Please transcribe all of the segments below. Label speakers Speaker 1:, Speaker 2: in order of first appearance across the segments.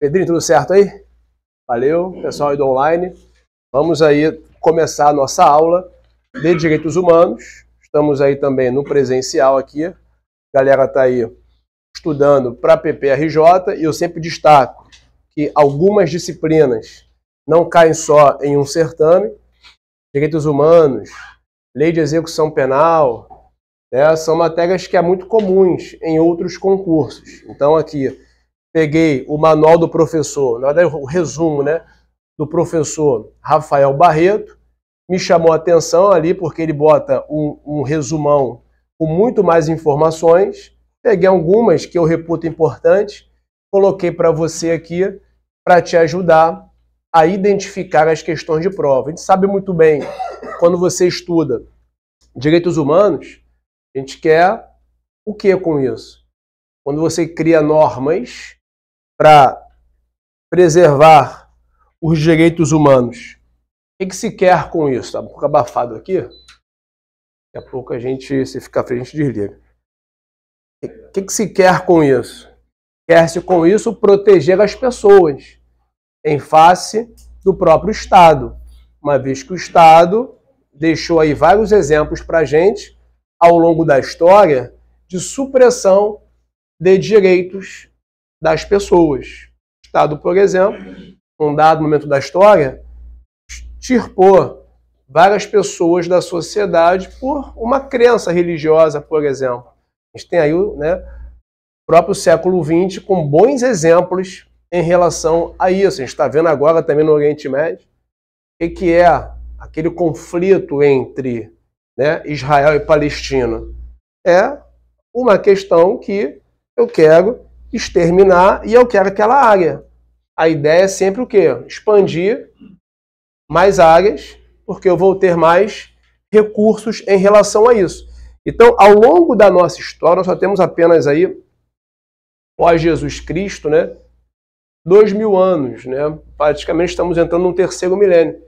Speaker 1: Pedrinho, tudo certo aí? Valeu, pessoal aí do online. Vamos aí começar a nossa aula de Direitos Humanos. Estamos aí também no presencial aqui. A galera está aí estudando para a PPRJ e eu sempre destaco que algumas disciplinas não caem só em um certame. Direitos Humanos, Lei de Execução Penal, são matérias que é muito comuns em outros concursos. Então aqui peguei o manual do professor, na verdade o resumo, do professor Rafael Barreto, me chamou a atenção ali porque ele bota um resumão com muito mais informações. Peguei algumas que eu reputo importantes, coloquei para você aqui para te ajudar a identificar as questões de prova. A gente sabe muito bem, quando você estuda Direitos Humanos, a gente quer o que com isso? Quando você cria normas para preservar os direitos humanos, o que se quer com isso? Tá um pouco abafado aqui. Daqui a pouco a gente, se ficar frente, a gente desliga. O que se quer com isso? Quer-se com isso proteger as pessoas em face do próprio Estado, uma vez que o Estado deixou aí vários exemplos para a gente, ao longo da história, de supressão de direitos das pessoas. O Estado, por exemplo, num dado momento da história, extirpou várias pessoas da sociedade por uma crença religiosa, por exemplo. A gente tem aí o próprio século XX com bons exemplos em relação a isso. A gente está vendo agora também no Oriente Médio o que é aquele conflito entre Israel e Palestina. É uma questão que eu quero exterminar e eu quero aquela área. A ideia é sempre o quê? Expandir mais áreas, porque eu vou ter mais recursos em relação a isso. Então, ao longo da nossa história, nós só temos apenas aí, pós-Jesus Cristo, 2000 anos, praticamente estamos entrando no terceiro milênio.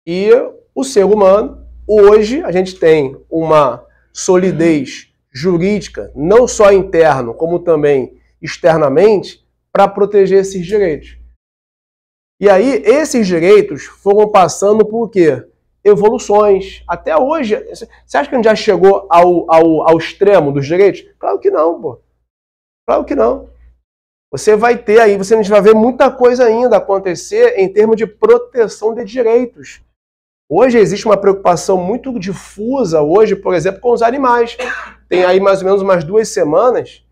Speaker 1: E o ser humano, hoje, a gente tem uma solidez jurídica, não só interno, como também externamente, para proteger esses direitos. E aí, esses direitos foram passando por quê? Evoluções. Até hoje, você acha que a gente já chegou ao extremo dos direitos? Claro que não, pô. Claro que não. Você vai ter aí, a gente vai ver muita coisa ainda acontecer em termos de proteção de direitos. Hoje existe uma preocupação muito difusa, hoje, por exemplo, com os animais. Tem aí mais ou menos umas 2 semanas,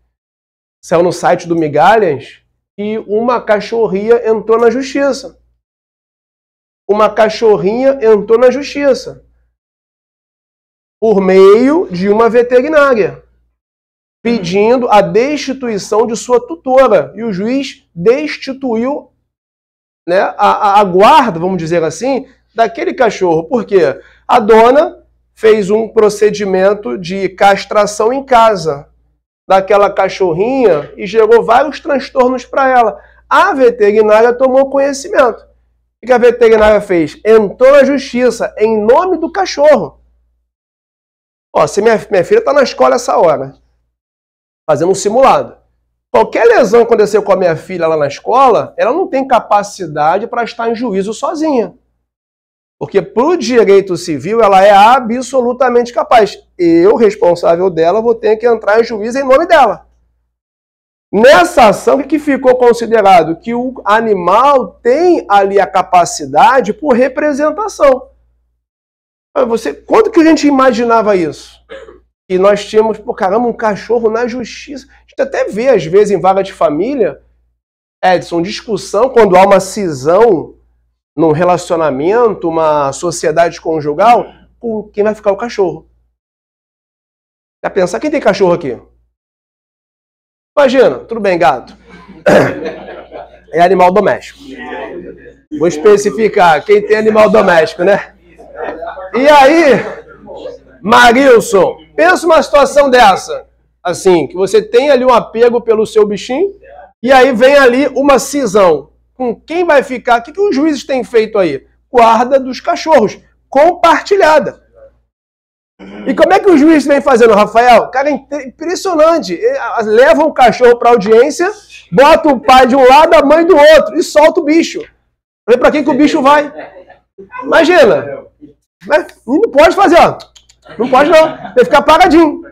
Speaker 1: saiu no site do Migalhas, que uma cachorrinha entrou na justiça. Uma cachorrinha entrou na justiça por meio de uma veterinária, pedindo a destituição de sua tutora. E o juiz destituiu a guarda, vamos dizer assim, daquele cachorro. Por quê? A dona fez um procedimento de castração em casa daquela cachorrinha e gerou vários transtornos para ela. A veterinária tomou conhecimento. O que a veterinária fez? Entrou na justiça em nome do cachorro. Ó, se minha filha está na escola essa hora, fazendo um simulado. Qualquer lesão que aconteceu com a minha filha lá na escola, ela não tem capacidade para estar em juízo sozinha. Porque para o direito civil ela é absolutamente capaz. Eu, responsável dela, vou ter que entrar em juízo em nome dela. Nessa ação, o que ficou considerado? Que o animal tem ali a capacidade por representação. Quando que a gente imaginava isso? Que nós tínhamos, caramba, um cachorro na justiça. A gente até vê, às vezes, em vaga de família, Edson, discussão quando há uma cisão num relacionamento, uma sociedade conjugal, com quem vai ficar o cachorro. Já pensar, quem tem cachorro aqui? Imagina, tudo bem, gato. É animal doméstico. Vou especificar, quem tem animal doméstico, E aí, Marilson, pensa uma situação dessa, assim, que você tem ali um apego pelo seu bichinho, e aí vem ali uma cisão. Com quem vai ficar? O que os juízes têm feito aí? Guarda dos cachorros, compartilhada. E como é que os juízes vêm fazendo, Rafael? Cara, é impressionante. Levam o cachorro para audiência bota o pai de um lado, a mãe do outro, e solta o bicho. Vê pra quem que o bicho vai. Imagina. Não pode fazer, ó. Não pode não. Tem que ficar paradinho.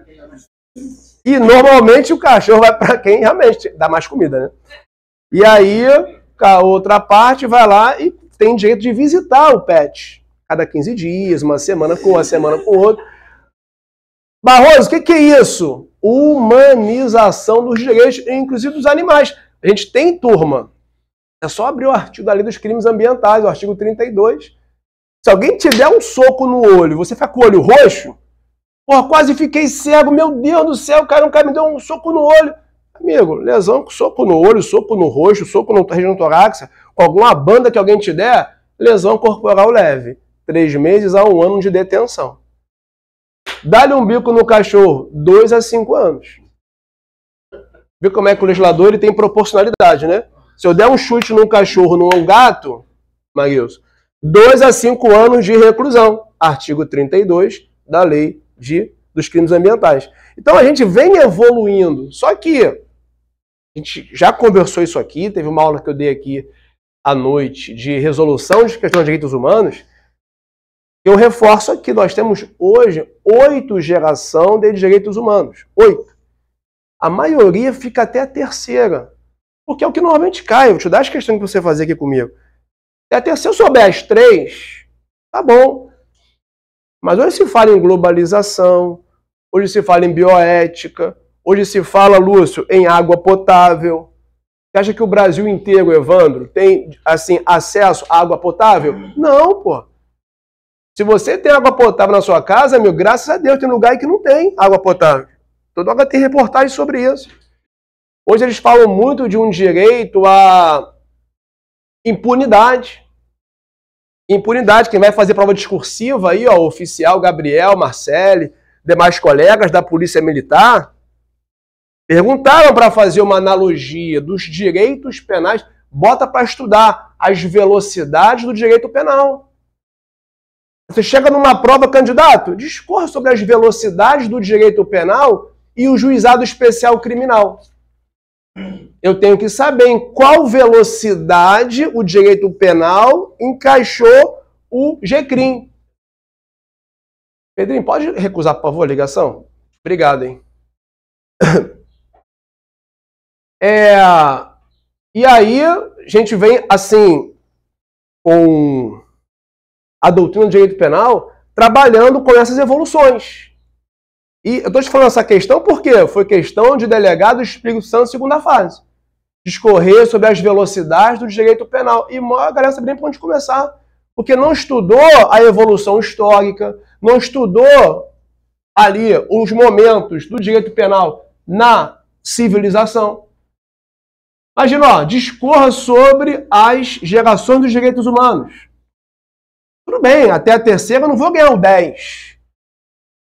Speaker 1: E normalmente o cachorro vai para quem realmente dá mais comida, né? E aí a outra parte vai lá e tem direito de visitar o pet. Cada 15 dias, uma semana com o outro. Barroso, o que é isso? Humanização dos direitos, inclusive dos animais. A gente tem turma. É só abrir o artigo da Lei dos Crimes Ambientais, o artigo 32. Se alguém te der um soco no olho, você fica com o olho roxo, porra, quase fiquei cego, meu Deus do céu, um cara me deu um soco no olho. Amigo, lesão com soco no olho, soco no rosto, soco na região torácica, com alguma banda que alguém te der, lesão corporal leve. 3 meses a 1 ano de detenção. Dá-lhe um bico no cachorro, 2 a 5 anos. Viu como é que o legislador ele tem proporcionalidade, né? Se eu der um chute num cachorro, num gato, Marilson, 2 a 5 anos de reclusão. Artigo 32 da Lei dos Crimes Ambientais. Então a gente vem evoluindo. Só que a gente já conversou isso aqui, teve uma aula que eu dei aqui à noite de resolução de questões de direitos humanos. Eu reforço aqui, nós temos hoje 8 gerações de direitos humanos. 8. A maioria fica até a 3ª. Porque é o que normalmente cai. Eu vou te dar as questões que você fazer aqui comigo. Até se eu souber as 3, tá bom. Mas hoje se fala em globalização, hoje se fala em bioética, hoje se fala, Lúcio, em água potável. Você acha que o Brasil inteiro, Evandro, tem assim, acesso à água potável? Não, pô. Se você tem água potável na sua casa, meu, graças a Deus, tem lugar que não tem água potável. Toda hora tem reportagem sobre isso. Hoje eles falam muito de um direito à impunidade. Impunidade, quem vai fazer prova discursiva aí, ó, o oficial Gabriel, Marcele, demais colegas da Polícia Militar, perguntaram para fazer uma analogia dos direitos penais, bota para estudar as velocidades do direito penal. Você chega numa prova, candidato, discorra sobre as velocidades do direito penal e o juizado especial criminal. Eu tenho que saber em qual velocidade o direito penal encaixou o GCRIM. Pedrinho, pode recusar, por favor, a ligação? Obrigado, hein? E aí, a gente vem, assim, com a doutrina do direito penal, trabalhando com essas evoluções. E eu estou te falando essa questão porque foi questão de delegado do Espírito Santo, segunda fase. Discorrer sobre as velocidades do direito penal. E a galera sabe nem por onde começar. Porque não estudou a evolução histórica, não estudou ali os momentos do direito penal na civilização. Imagina, ó, discorra sobre as gerações dos direitos humanos. Tudo bem, até a 3ª eu não vou ganhar o 10.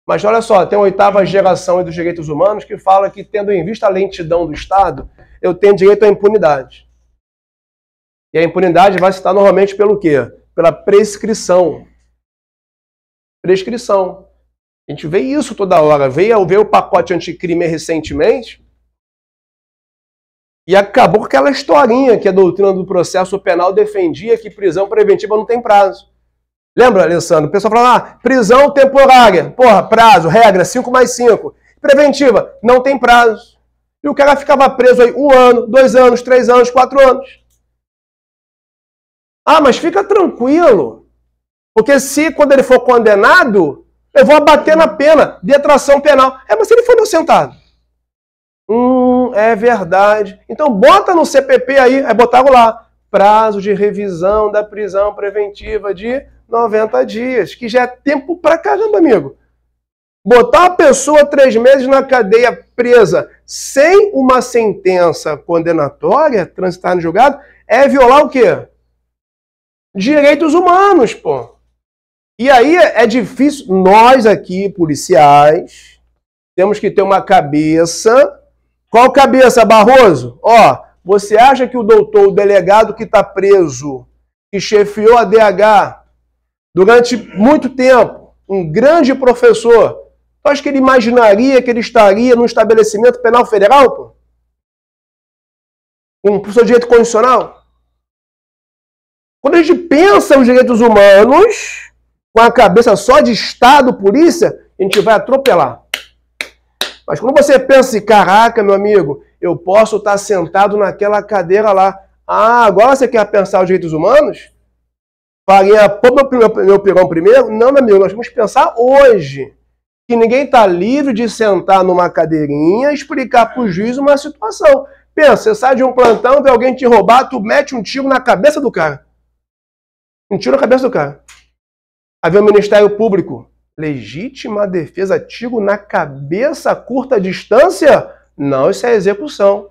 Speaker 1: Mas olha só, tem a 8ª geração dos direitos humanos que fala que, tendo em vista a lentidão do Estado, eu tenho direito à impunidade. E a impunidade vai se estar normalmente pelo quê? Pela prescrição. Prescrição. A gente vê isso toda hora. Veio o pacote anticrime recentemente e acabou com aquela historinha que a doutrina do processo penal defendia que prisão preventiva não tem prazo. Lembra, Alessandro? O pessoal falava, prisão temporária. Porra, prazo, regra, 5+5. Preventiva, não tem prazo. E o cara ficava preso aí 1 ano, 2 anos, 3 anos, 4 anos. Ah, mas fica tranquilo. Porque se, quando ele for condenado, eu vou abater na pena, detração penal. Mas se ele for inocentado? É verdade. Então bota no CPP aí botaram lá, prazo de revisão da prisão preventiva de 90 dias, que já é tempo pra caramba, amigo. Botar a pessoa 3 meses na cadeia presa sem uma sentença condenatória, transitar no julgado, é violar o quê? Direitos humanos, pô. E aí é difícil, nós aqui, policiais, temos que ter uma cabeça. Qual cabeça, Barroso? Ó, você acha que o delegado que está preso, que chefiou a DH durante muito tempo, um grande professor, tu acha que ele imaginaria que ele estaria num estabelecimento penal federal, pô? Um professor de direito constitucional? Quando a gente pensa os direitos humanos, com a cabeça só de Estado, polícia, a gente vai atropelar. Mas quando você pensa assim, caraca, meu amigo, eu posso estar sentado naquela cadeira lá. Ah, agora você quer pensar os direitos humanos? Farinha, pô meu pirão primeiro? Não, meu amigo, nós vamos pensar hoje. Que ninguém está livre de sentar numa cadeirinha e explicar para o juiz uma situação. Pensa, você sai de um plantão, vê alguém te roubar, tu mete um tiro na cabeça do cara. Um tiro na cabeça do cara. Aí vem o Ministério Público. Legítima defesa, tiro na cabeça a curta distância? Não, isso é execução.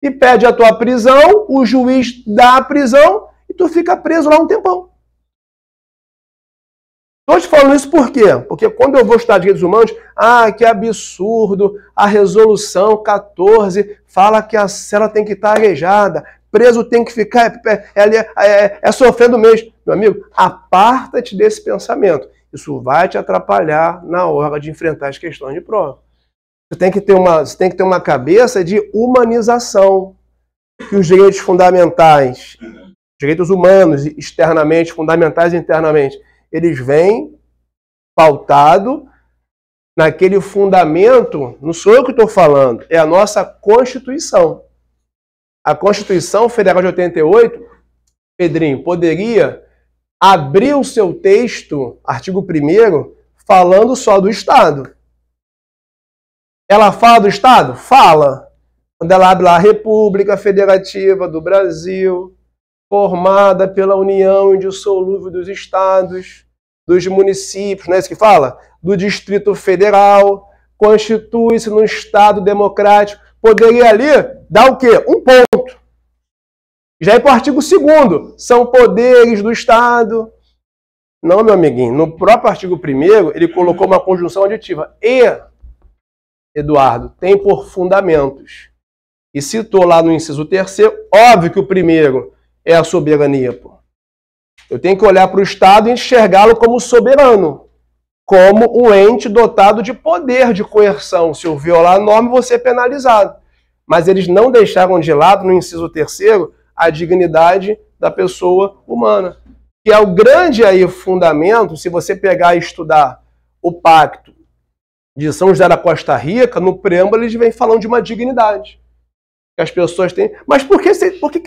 Speaker 1: E pede a tua prisão, o juiz dá a prisão e tu fica preso lá um tempão. Estou te falando isso por quê? Porque quando eu vou estudar direitos humanos, que absurdo, a resolução 14 fala que a cela tem que estar arejada, preso tem que ficar sofrendo mesmo. Meu amigo, aparta-te desse pensamento. Isso vai te atrapalhar na hora de enfrentar as questões de prova. Você tem que ter uma cabeça de humanização, que os direitos fundamentais, direitos humanos externamente, fundamentais internamente, eles vêm pautado naquele fundamento, não sou eu que estou falando, é a nossa Constituição. A Constituição Federal de 88, Pedrinho, poderia abrir o seu texto, artigo 1º, falando só do Estado. Ela fala do Estado? Fala. Quando ela abre lá a República Federativa do Brasil, formada pela união indissolúvel dos estados, dos municípios, não é isso que fala? Do Distrito Federal, constitui-se num Estado democrático. Poderia ali dar o quê? Um ponto. Já é para o artigo 2º, são poderes do Estado. Não, meu amiguinho, no próprio artigo 1º, ele colocou uma conjunção aditiva. E, Eduardo, tem por fundamentos. E citou lá no inciso 3º, óbvio que o primeiro é a soberania, pô. Eu tenho que olhar para o Estado e enxergá-lo como soberano, como um ente dotado de poder de coerção. Se eu violar a norma, eu vou ser penalizado. Mas eles não deixaram de lado, no inciso 3º, a dignidade da pessoa humana. Que é o grande aí fundamento, se você pegar e estudar o Pacto de São José da Costa Rica, no preâmbulo eles vêm falando de uma dignidade. Que as pessoas têm. Mas por que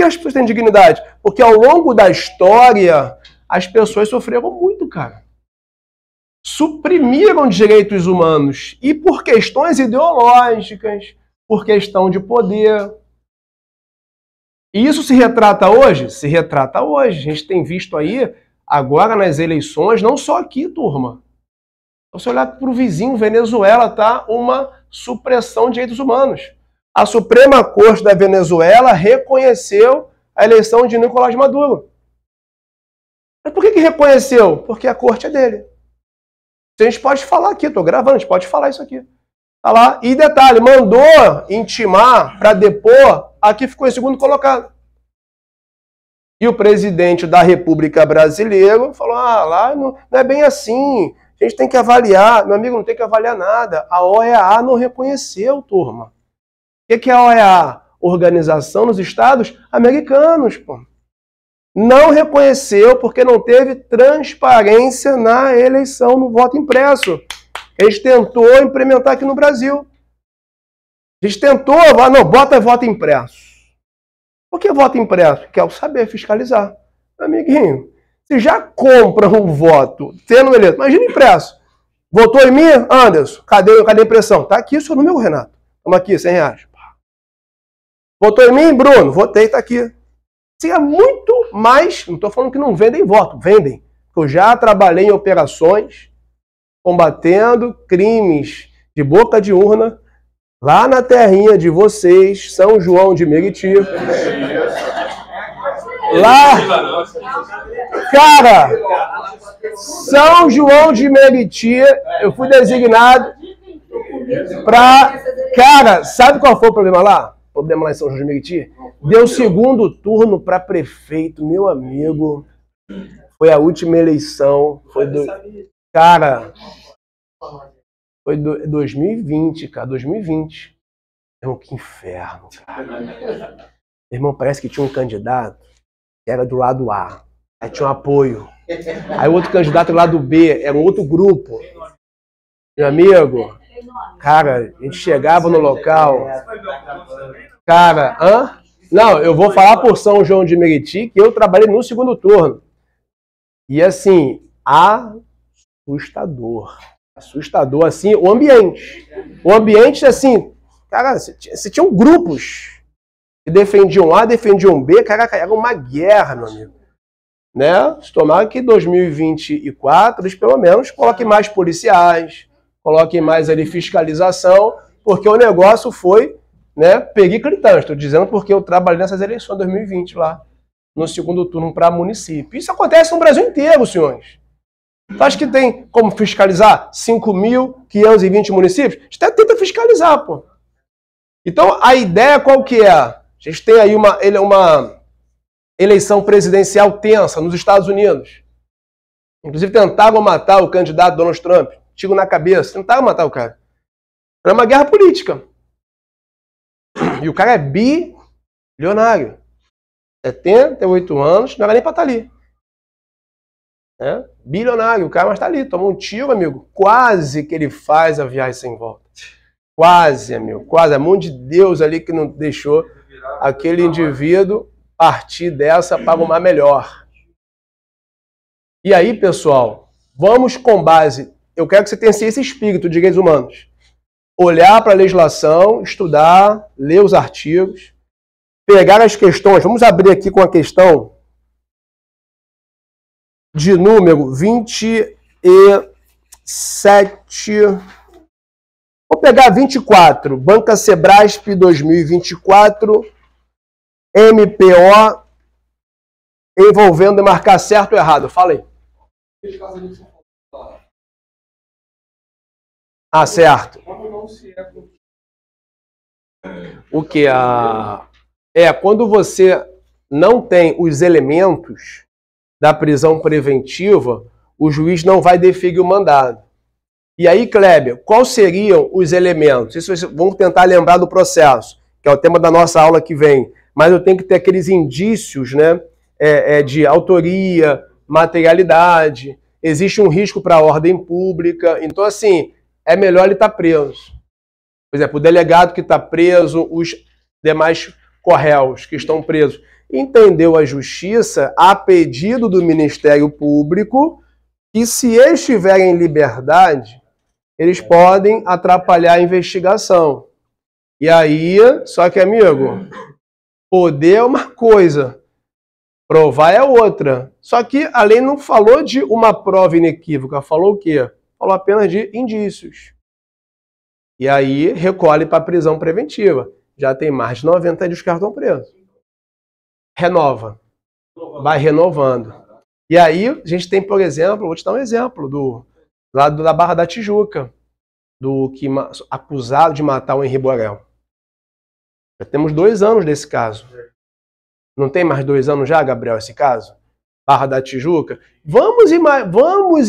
Speaker 1: as pessoas têm dignidade? Porque ao longo da história, as pessoas sofreram muito, cara. Suprimiram direitos humanos. E por questões ideológicas, por questão de poder. E isso se retrata hoje? Se retrata hoje. A gente tem visto aí, agora nas eleições, não só aqui, turma. Então, se olhar para o vizinho, Venezuela, tá uma supressão de direitos humanos. A Suprema Corte da Venezuela reconheceu a eleição de Nicolás Maduro. Mas por que reconheceu? Porque a corte é dele. A gente pode falar aqui, estou gravando, a gente pode falar isso aqui. Tá lá. E detalhe, mandou intimar para depor a que ficou em segundo colocado. E o presidente da República Brasileira falou, lá não é bem assim, a gente tem que avaliar. Meu amigo, não tem que avaliar nada. A OEA não reconheceu, turma. O que é a OEA? Organização nos Estados Americanos, pô. Não reconheceu porque não teve transparência na eleição, no voto impresso. A gente tentou implementar aqui no Brasil. A gente tentou, não, bota voto impresso. Por que voto impresso? Quer saber fiscalizar. Meu amiguinho, se já compra um voto tendo eleito, imagina impresso. Votou em mim, Anderson? Cadê a impressão? Tá aqui o seu número, Renato. Toma aqui, R$100. Votou em mim, Bruno? Votei, tá aqui. Seria muito mais, não estou falando que não vendem voto, vendem. Eu já trabalhei em operações combatendo crimes de boca de urna lá na terrinha de vocês, São João de Meriti. Lá, cara, São João de Meriti, eu fui designado para... Cara, sabe qual foi o problema lá? O problema lá em São João de Meriti? Deu segundo turno para prefeito, meu amigo. Foi a última eleição. Cara, foi 2020, cara. 2020. Que inferno, cara. Irmão, parece que tinha um candidato que era do lado A. Aí tinha um apoio. Aí o outro candidato do lado B, era um outro grupo. Meu amigo, cara, a gente chegava no local. Cara, Não, eu vou falar por São João de Meriti, que eu trabalhei no segundo turno. E assim, assustador. Assustador, assim, o ambiente. O ambiente, assim, cara, você tinha grupos que defendiam A, defendiam B, cara, era uma guerra, meu amigo. Né? Tomara que em 2024 eles pelo menos coloquem mais policiais, coloquem mais ali fiscalização, porque o negócio foi, né, periclitante. Estou dizendo porque eu trabalhei nessas eleições de 2020 lá, no segundo turno para município. Isso acontece no Brasil inteiro, senhores. Você acha que tem como fiscalizar 5.520 municípios? A gente até tenta fiscalizar, pô. Então, a ideia qual que é? A gente tem aí uma eleição presidencial tensa nos Estados Unidos. Inclusive, tentavam matar o candidato Donald Trump. Tiro na cabeça. Tentaram matar o cara. Era uma guerra política. E o cara é bilionário. 78 anos, não era nem pra estar ali. É? Bilionário, o cara mas tá ali, tomou um tiro, amigo. Quase que ele faz a viagem sem volta. Quase, amigo. Quase. A mão de Deus ali que não deixou aquele indivíduo partir dessa para uma melhor. E aí, pessoal, vamos com base. Eu quero que você tenha esse espírito de direitos humanos. Olhar para a legislação, estudar, ler os artigos, pegar as questões. Vamos abrir aqui com a questão de número 27. Vou pegar 24. Banca Sebrasp 2024. MPO envolvendo marcar certo ou errado. Fala aí. Ah, certo. O que? Quando você não tem os elementos da prisão preventiva, o juiz não vai deferir o mandado. E aí, Kleber, quais seriam os elementos? Isso vamos tentar lembrar do processo, que é o tema da nossa aula que vem. Mas eu tenho que ter aqueles indícios, né, de autoria, materialidade, existe um risco para a ordem pública. Então, assim, é melhor ele estar preso. Por exemplo, o delegado que está preso, os demais corréus que estão presos. Entendeu a justiça, a pedido do Ministério Público, que se eles estiverem em liberdade, eles podem atrapalhar a investigação. E aí, só que, amigo, poder é uma coisa, provar é outra. Só que a lei não falou de uma prova inequívoca, falou o quê? Falou apenas de indícios. E aí recolhe para a prisão preventiva. Já tem mais de 90 dias que estão presos. Renova. Vai renovando. E aí a gente tem, por exemplo, vou te dar um exemplo, do lado da Barra da Tijuca, acusado de matar o Henri Borel. Já temos 2 anos desse caso. Não tem mais 2 anos já, Gabriel, esse caso? Barra da Tijuca. Vamos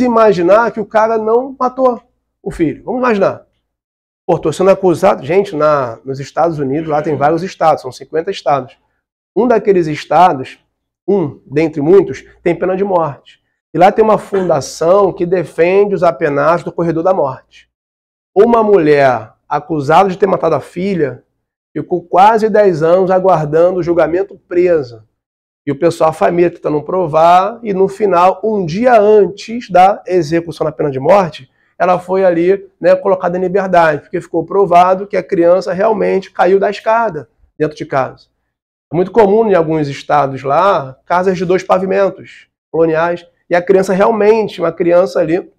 Speaker 1: imaginar que o cara não matou o filho. Vamos imaginar. Pô, estou sendo acusado. Gente, nos Estados Unidos, lá tem vários estados, são 50 estados. Um daqueles estados, dentre muitos, tem pena de morte. E lá tem uma fundação que defende os apenados do corredor da morte. Uma mulher acusada de ter matado a filha ficou quase 10 anos aguardando o julgamento presa. E o pessoal, a família, tentando provar, e no final, um dia antes da execução da pena de morte, ela foi ali, né, colocada em liberdade, porque ficou provado que a criança realmente caiu da escada dentro de casa. É muito comum em alguns estados lá, casas de 2 pavimentos coloniais, e a criança realmente, uma criança ali,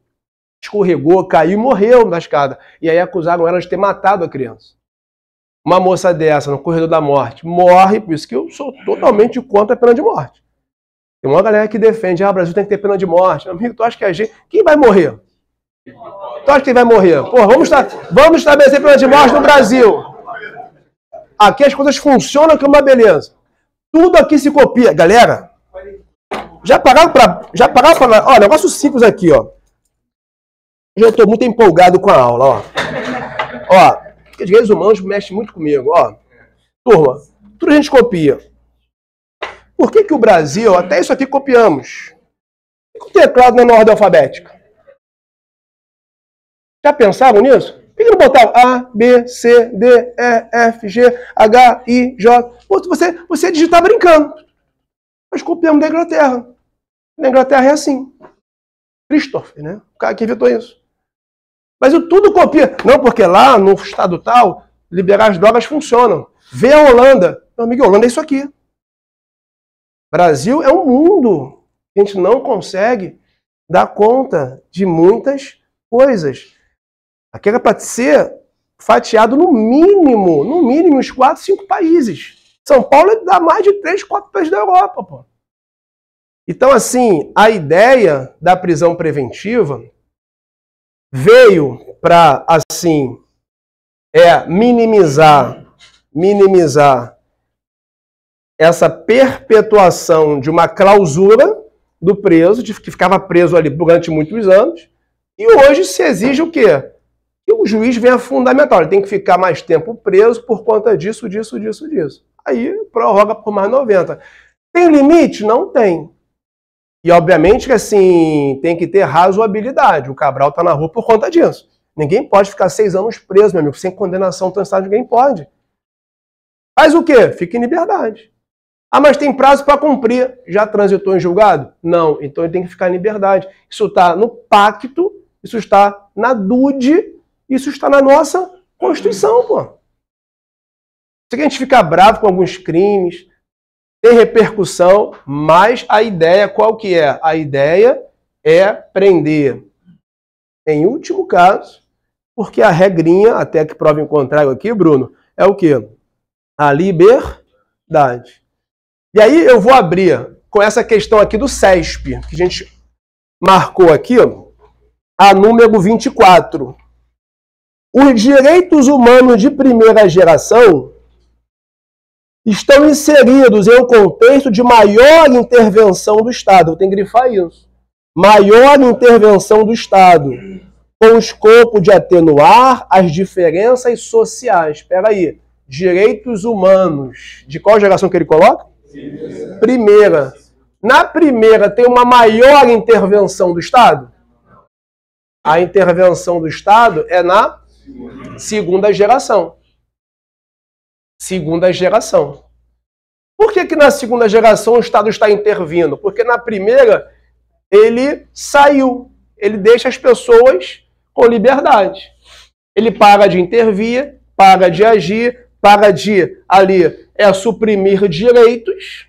Speaker 1: escorregou, caiu e morreu na escada. E aí acusaram ela de ter matado a criança. Uma moça dessa, no corredor da morte, morre, por isso que eu sou totalmente contra a pena de morte. Tem uma galera que defende, o Brasil tem que ter pena de morte. Meu amigo, tu acha que a gente... Quem vai morrer? Tu acha que quem vai morrer? Pô, vamos estabelecer pena de morte no Brasil. Aqui as coisas funcionam como uma beleza. Tudo aqui se copia. Galera, já pararam para... Ó, negócio simples aqui, ó. Eu estou muito empolgado com a aula, ó. Ó, porque direitos humanos mexe muito comigo, ó. Turma, tudo a gente copia. Por que o Brasil, até isso aqui copiamos? Por que o teclado não é na ordem alfabética? Já pensavam nisso? Por que não botava A, B, C, D, E, F, G, H, I, J? Pô, você digitar brincando. Nós copiamos da Inglaterra. Na Inglaterra é assim. Christopher, né? O cara que inventou isso. Mas tudo copia. Não, porque lá no estado tal, liberar as drogas funcionam. Vê a Holanda. Meu amigo, a Holanda é isso aqui. Brasil é um mundo. A gente não consegue dar conta de muitas coisas. Aqui era para ser fatiado no mínimo uns 4, 5 países. São Paulo dá mais de 3, 4 países da Europa, pô. Então, assim, a ideia da prisão preventiva veio para, assim, minimizar essa perpetuação de uma clausura do preso, que ficava preso ali durante muitos anos, e hoje se exige o quê? Que o juiz venha fundamental, ele tem que ficar mais tempo preso por conta disso. Aí prorroga por mais 90. Tem limite? Não tem. E obviamente que assim, tem que ter razoabilidade. O Cabral está na rua por conta disso. Ninguém pode ficar 6 anos preso, meu amigo, sem condenação transitada, ninguém pode. Faz o quê? Fica em liberdade. Ah, mas tem prazo para cumprir. Já transitou em julgado? Não. Então ele tem que ficar em liberdade. Isso está no pacto, isso está na DUD, isso está na nossa Constituição, pô. Se a gente fica bravo com alguns crimes, tem repercussão, mas a ideia qual que é? A ideia é prender, em último caso, porque a regrinha, até que prova em contrário aqui, Bruno, é o quê? A liberdade. E aí eu vou abrir com essa questão aqui do CESP, que a gente marcou aqui, a número 24. Os direitos humanos de primeira geração estão inseridos em um contexto de maior intervenção do Estado. Eu tenho que grifar isso. Maior intervenção do Estado, com o escopo de atenuar as diferenças sociais. Espera aí. Direitos humanos. De qual geração que ele coloca? Primeira. Na primeira tem uma maior intervenção do Estado? A intervenção do Estado é na segunda geração. Segunda geração. Por que na segunda geração o Estado está intervindo? Porque na primeira ele saiu. Ele deixa as pessoas com liberdade. Ele para de intervir, para de agir, para de ali suprimir direitos.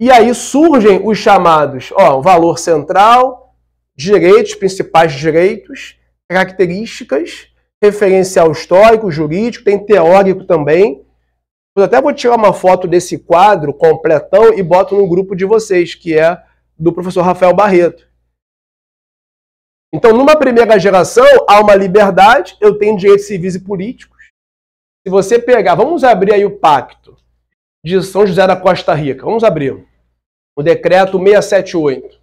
Speaker 1: E aí surgem os chamados, valor central, direitos, principais direitos, características, referencial histórico, jurídico, tem teórico também. Eu até vou tirar uma foto desse quadro completão e boto no grupo de vocês, que é do professor Rafael Barreto. Então, numa primeira geração, há uma liberdade, eu tenho direitos civis e políticos. Se você pegar, vamos abrir aí o pacto de São José da Costa Rica. Vamos abrir. O decreto 678.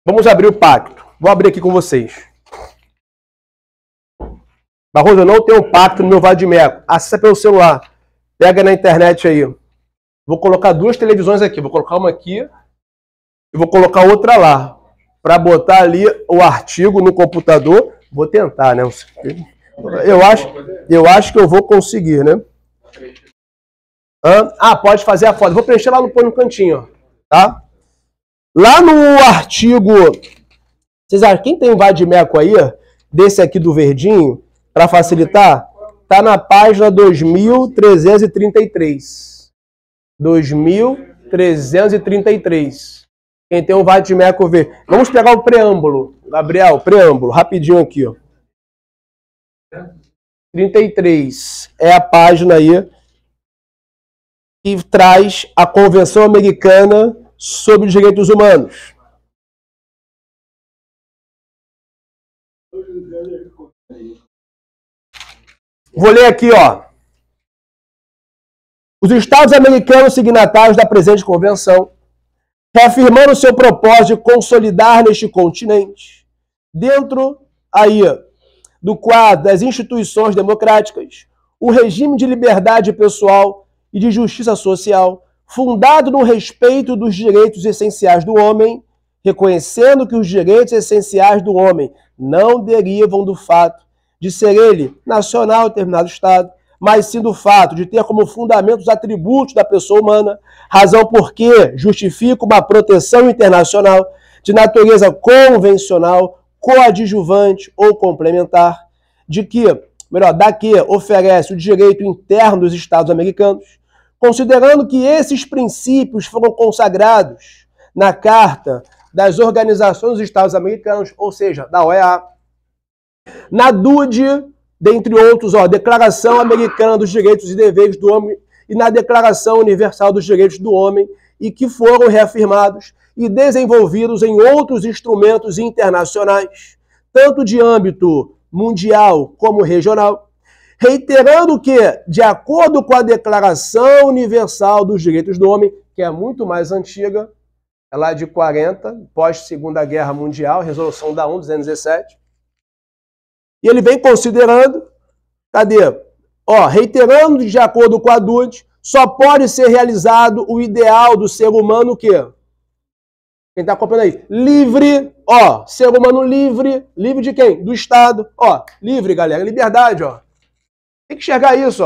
Speaker 1: Vamos abrir o pacto. Vou abrir aqui com vocês. Barroso, eu não tenho pacto no meu Vadimeco. Acessa pelo celular. Pega na internet aí. Vou colocar 2 televisões aqui. Vou colocar uma aqui e vou colocar outra lá. Para botar ali o artigo no computador. Vou tentar, né? Eu acho que eu vou conseguir, né? Pode fazer a foto. Vou preencher lá no cantinho, tá? Lá no artigo... Vocês acham, quem tem Vadimeco aí, desse aqui do verdinho, para facilitar, tá na página 2333. 2333. Quem tem um Vadimeco verde. Vamos pegar o preâmbulo. Gabriel, preâmbulo, rapidinho aqui, ó. 33 é a página aí que traz a Convenção Americana sobre os Direitos Humanos. Vou ler aqui, ó. Os Estados americanos signatários da presente convenção, reafirmando seu propósito de consolidar neste continente, dentro aí do quadro das instituições democráticas, o regime de liberdade pessoal e de justiça social, fundado no respeito dos direitos essenciais do homem, reconhecendo que os direitos essenciais do homem não derivam do fato de ser ele nacional em determinado Estado, mas sim do fato de ter como fundamento os atributos da pessoa humana, razão por que justifica uma proteção internacional de natureza convencional, coadjuvante ou complementar, da que oferece o direito interno dos Estados americanos, considerando que esses princípios foram consagrados na Carta das Organizações dos Estados Americanos, ou seja, da OEA, na DUD, dentre outros, Declaração Americana dos Direitos e Deveres do Homem e na Declaração Universal dos Direitos do Homem, e que foram reafirmados e desenvolvidos em outros instrumentos internacionais, tanto de âmbito mundial como regional, reiterando que, de acordo com a Declaração Universal dos Direitos do Homem, que é muito mais antiga, é lá de 40, pós-Segunda Guerra Mundial, resolução da ONU 217, e ele vem considerando, reiterando de acordo com a DUD, só pode ser realizado o ideal do ser humano o quê? Quem está acompanhando aí? Livre, ser humano livre. Livre de quem? Do Estado. Livre, galera. Liberdade, Tem que enxergar isso,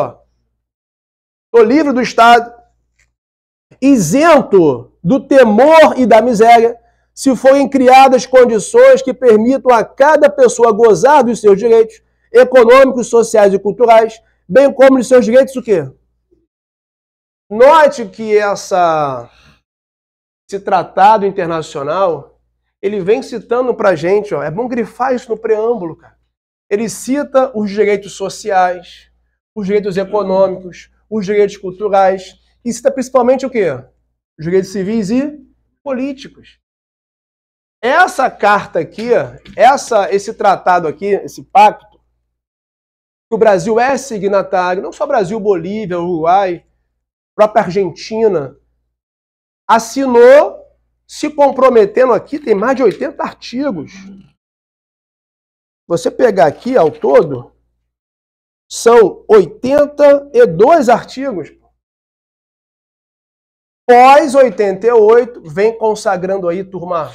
Speaker 1: Estou livre do Estado. Isento do temor e da miséria, se forem criadas condições que permitam a cada pessoa gozar dos seus direitos econômicos, sociais e culturais, bem como de seus direitos o quê? Note que esse tratado internacional, ele vem citando pra gente, é bom grifar isso no preâmbulo, cara. Ele cita os direitos sociais, os direitos econômicos, os direitos culturais, e cita principalmente o quê? Os direitos civis e políticos. Essa carta aqui, esse tratado aqui, esse pacto, que o Brasil é signatário, não só Brasil, Bolívia, Uruguai, própria Argentina, assinou, se comprometendo aqui, tem mais de 80 artigos. Você pegar aqui ao todo, são 82 artigos. Pós 88, vem consagrando aí, turma,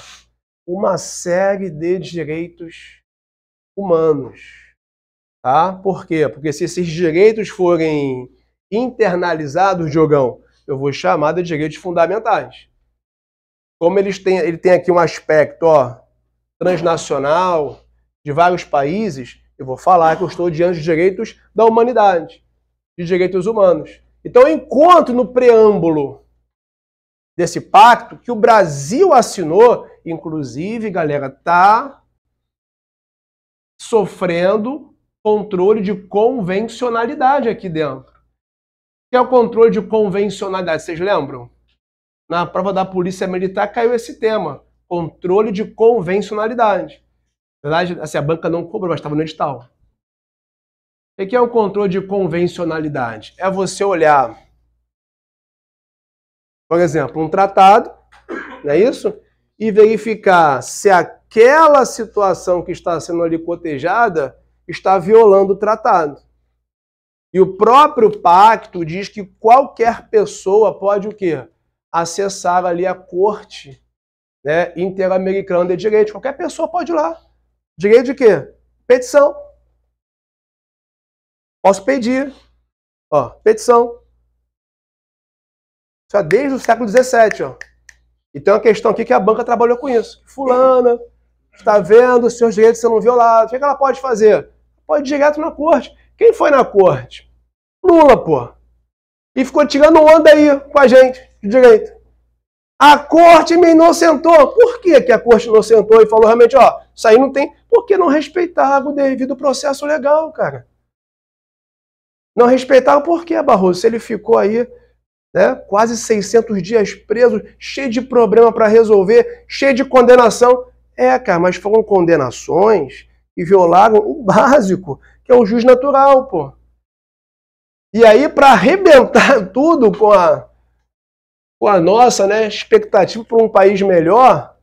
Speaker 1: uma série de direitos humanos. Tá? Por quê? Porque se esses direitos forem internalizados, Diogão, eu vou chamar de direitos fundamentais. Como ele tem aqui um aspecto transnacional, de vários países, eu vou falar que eu estou diante de direitos da humanidade, de direitos humanos. Então eu encontro no preâmbulo desse pacto que o Brasil assinou, inclusive, galera, está sofrendo controle de convencionalidade aqui dentro. O que é o controle de convencionalidade? Vocês lembram? Na prova da Polícia Militar caiu esse tema. Controle de convencionalidade. Na verdade, assim, a banca não cobrou, mas estava no edital. O que é o controle de convencionalidade? É você olhar, por exemplo, um tratado, não é isso? E verificar se aquela situação que está sendo ali cotejada está violando o tratado. E o próprio pacto diz que qualquer pessoa pode o quê? Acessar ali a Corte, né, Interamericana de Direitos. Qualquer pessoa pode ir lá. Direito de quê? Petição. Posso pedir. Petição. Isso é desde o século XVII. E tem uma questão aqui que a banca trabalhou com isso. Fulana está vendo os seus direitos sendo violados. O que ela pode fazer? Pode ir direto na corte. Quem foi na corte? Lula, pô. E ficou tirando onda aí com a gente de direito. A corte me inocentou. Por que a corte inocentou e falou realmente, isso aí não tem... Porque não respeitava o devido processo legal, cara. Não respeitava por quê, Barroso? Se ele ficou aí, né, quase 600 dias preso, cheio de problema para resolver, cheio de condenação. Cara, mas foram condenações que violaram o básico, que é o jus natural, pô. E aí, para arrebentar tudo com a nossa, né, expectativa para um país melhor,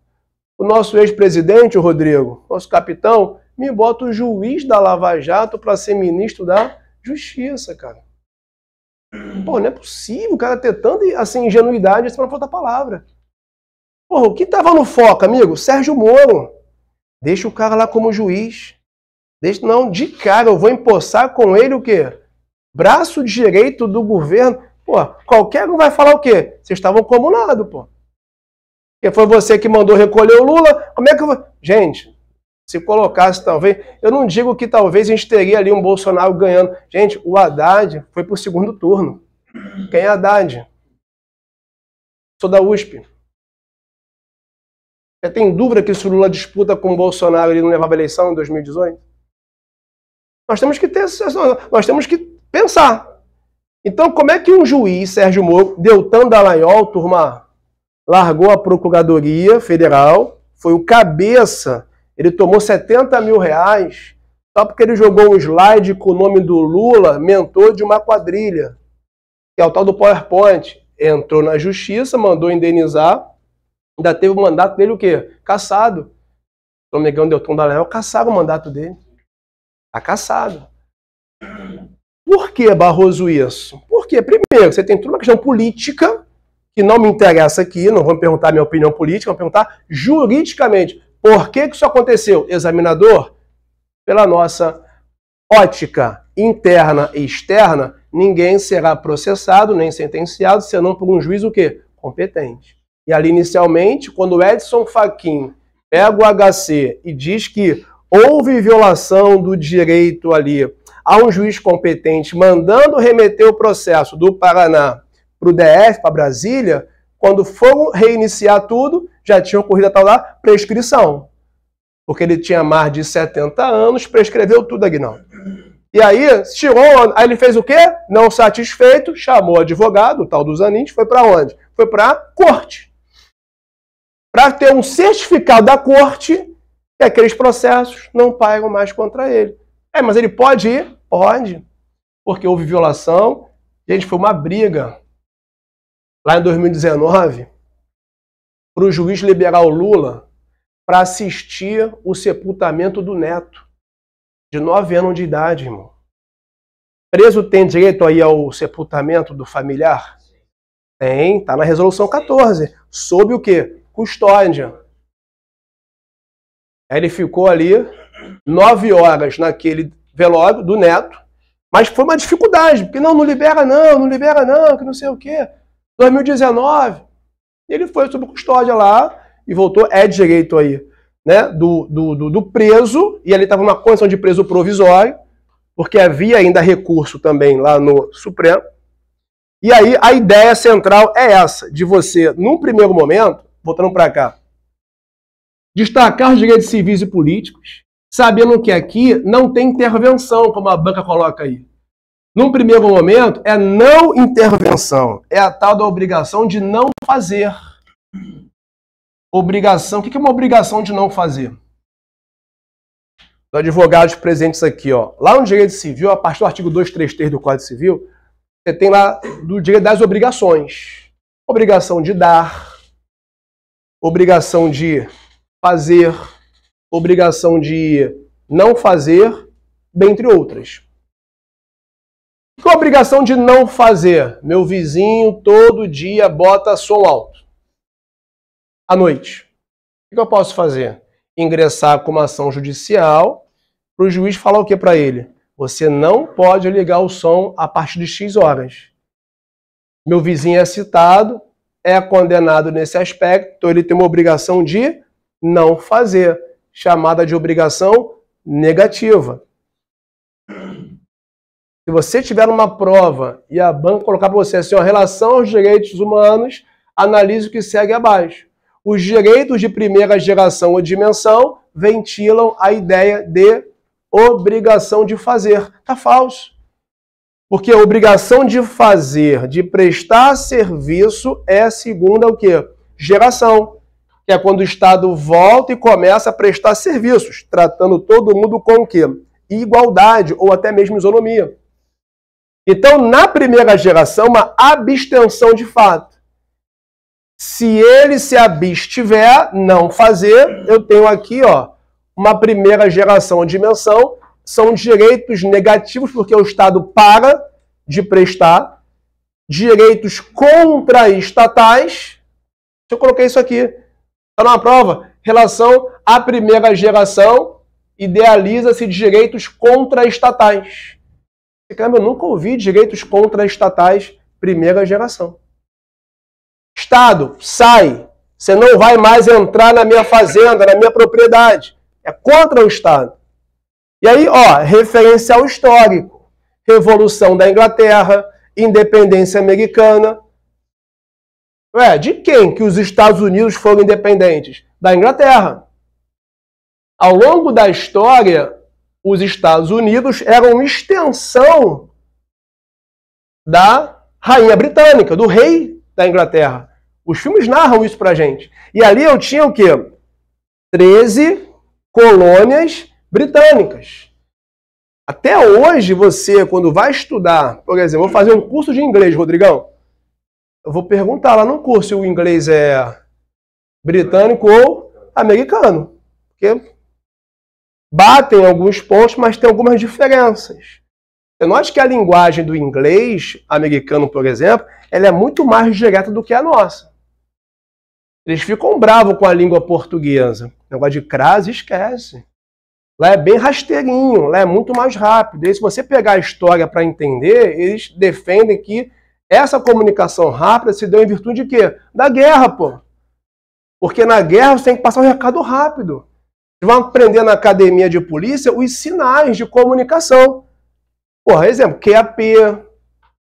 Speaker 1: o nosso ex-presidente, o Rodrigo, nosso capitão, me bota o juiz da Lava Jato para ser ministro da justiça, cara. Pô, não é possível o cara ter tanta assim, ingenuidade, assim, pra não faltar palavra. Porra, o que tava no foco, amigo? Sérgio Moro. Deixa o cara lá como juiz. Deixa, não, de cara, eu vou empossar com ele o quê? Braço direito do governo. Pô, qualquer um vai falar o quê? Vocês estavam comunados, pô. Porque foi você que mandou recolher o Lula. Como é que eu vou... Gente, se colocasse talvez... Eu não digo que talvez a gente teria ali um Bolsonaro ganhando. Gente, o Haddad foi pro segundo turno. Quem é Haddad? Sou da USP. Você tem dúvida que se o Lula disputa com o Bolsonaro ele não levava a eleição em 2018? Nós temos que ter... Nós temos que pensar. Então, como é que um juiz, Sérgio Moro, Deltan Dallagnol, turma... largou a Procuradoria Federal, foi o cabeça, ele tomou 70 mil reais, só porque ele jogou um slide com o nome do Lula, mentor de uma quadrilha, que é o tal do PowerPoint. Entrou na justiça, mandou indenizar, ainda teve o mandato dele o quê? Cassado. Se não me engano, Deltan Dallagnol, cassaram o mandato dele. Está cassado. Por que, Barroso, isso? Porque, primeiro, você tem toda uma questão política, que não me interessa aqui, não vamos perguntar a minha opinião política, vamos perguntar juridicamente. Por que isso aconteceu? Examinador, pela nossa ótica interna e externa, ninguém será processado nem sentenciado, senão por um juiz o quê? Competente. E ali, inicialmente, quando o Edson Fachin pega o HC e diz que houve violação do direito ali a um juiz competente, mandando remeter o processo do Paraná para o DF, para Brasília, quando foram reiniciar tudo, já tinha ocorrido a tal da prescrição. Porque ele tinha mais de 70 anos, prescreveu tudo, Aguinaldo. E aí, aí ele fez o quê? Não satisfeito, chamou o advogado, o tal do Zanin, foi para onde? Foi para a corte. Para ter um certificado da corte que aqueles processos não pagam mais contra ele. Mas ele pode ir? Pode. Porque houve violação. Gente, foi uma briga lá em 2019, para o juiz liberar o Lula para assistir o sepultamento do neto, de 9 anos de idade, irmão. Preso tem direito aí ao sepultamento do familiar? Tem, tá na resolução 14. Sob o quê? Custódia. Aí ele ficou ali 9 horas naquele velório do neto, mas foi uma dificuldade, porque não libera não, que não sei o quê. 2019, ele foi sob custódia lá e voltou, é direito aí, né, do preso, e ele estava numa condição de preso provisório, porque havia ainda recurso também lá no Supremo. E aí a ideia central é essa, de você, num primeiro momento, voltando para cá, destacar os direitos civis e políticos, sabendo que aqui não tem intervenção, como a banca coloca aí. Num primeiro momento, é não intervenção. É a tal da obrigação de não fazer. Obrigação. O que é uma obrigação de não fazer? Os advogados presentes aqui, ó. Lá no direito civil, a partir do artigo 233 do Código Civil, você tem lá do direito das obrigações. Obrigação de dar, obrigação de fazer, obrigação de não fazer, dentre outras. Qual a obrigação de não fazer? Meu vizinho todo dia bota som alto. À noite. O que eu posso fazer? Ingressar com uma ação judicial para o juiz falar o que para ele? Você não pode ligar o som a partir de X horas. Meu vizinho é citado, é condenado nesse aspecto, então ele tem uma obrigação de não fazer, chamada de obrigação negativa. Se você tiver uma prova e a banca colocar para você assim, a relação aos direitos humanos, analise o que segue abaixo. Os direitos de primeira geração ou dimensão ventilam a ideia de obrigação de fazer. Está falso. Porque a obrigação de fazer, de prestar serviço, é segunda o quê? Geração. Que é quando o Estado volta e começa a prestar serviços, tratando todo mundo com o quê? Igualdade ou até mesmo isonomia. Então, na primeira geração, uma abstenção de fato. Se ele se abstiver, não fazer, eu tenho aqui, ó, uma primeira geração de dimensão são direitos negativos, porque o Estado para de prestar. Direitos contraestatais. Eu coloquei isso aqui. Está numa prova. Relação à primeira geração, idealiza-se direitos contraestatais. Caramba, eu nunca ouvi direitos contraestatais primeira geração. Estado, sai. Você não vai mais entrar na minha fazenda, na minha propriedade. É contra o Estado. E aí, ó, referencial histórico. Revolução da Inglaterra, independência americana. Ué, de quem que os Estados Unidos foram independentes? Da Inglaterra. Ao longo da história, os Estados Unidos eram uma extensão da rainha britânica, do rei da Inglaterra. Os filmes narram isso pra gente. E ali eu tinha o quê? 13 colônias britânicas. Até hoje, você, quando vai estudar, por exemplo, vou fazer um curso de inglês, Rodrigão, eu vou perguntar lá no curso se o inglês é britânico ou americano. Porque batem alguns pontos, mas tem algumas diferenças. Você note que a linguagem do inglês americano, por exemplo, ela é muito mais direta do que a nossa. Eles ficam bravos com a língua portuguesa. O negócio de crase, esquece. Lá é bem rasteirinho, lá é muito mais rápido. E se você pegar a história para entender, eles defendem que essa comunicação rápida se deu em virtude de quê? Da guerra, pô. Porque na guerra você tem que passar um recado rápido. Vocês vão aprender na academia de polícia os sinais de comunicação. Por exemplo, QAP,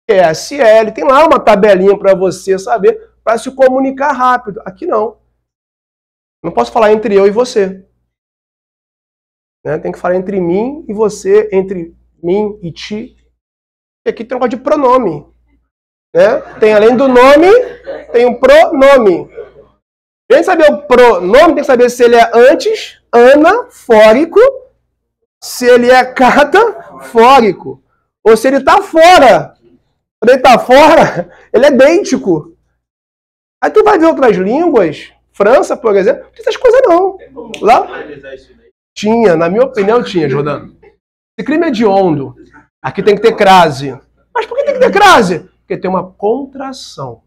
Speaker 1: QSL, tem lá uma tabelinha para você saber, para se comunicar rápido. Aqui não. Não posso falar entre eu e você. Né? Tem que falar entre mim e você, entre mim e ti. E aqui tem um negócio de pronome. Né? Tem além do nome, tem um pronome. Tem que saber o pronome, tem que saber se ele é antes, anafórico, se ele é catafórico, ou se ele está fora. Quando ele está fora, ele é idêntico. Aí tu vai ver outras línguas, França, por exemplo, não tem essas coisas não. Lá tinha, na minha opinião tinha, Jordano. Esse crime é hediondo. Aqui tem que ter crase. Mas por que tem que ter crase? Porque tem uma contração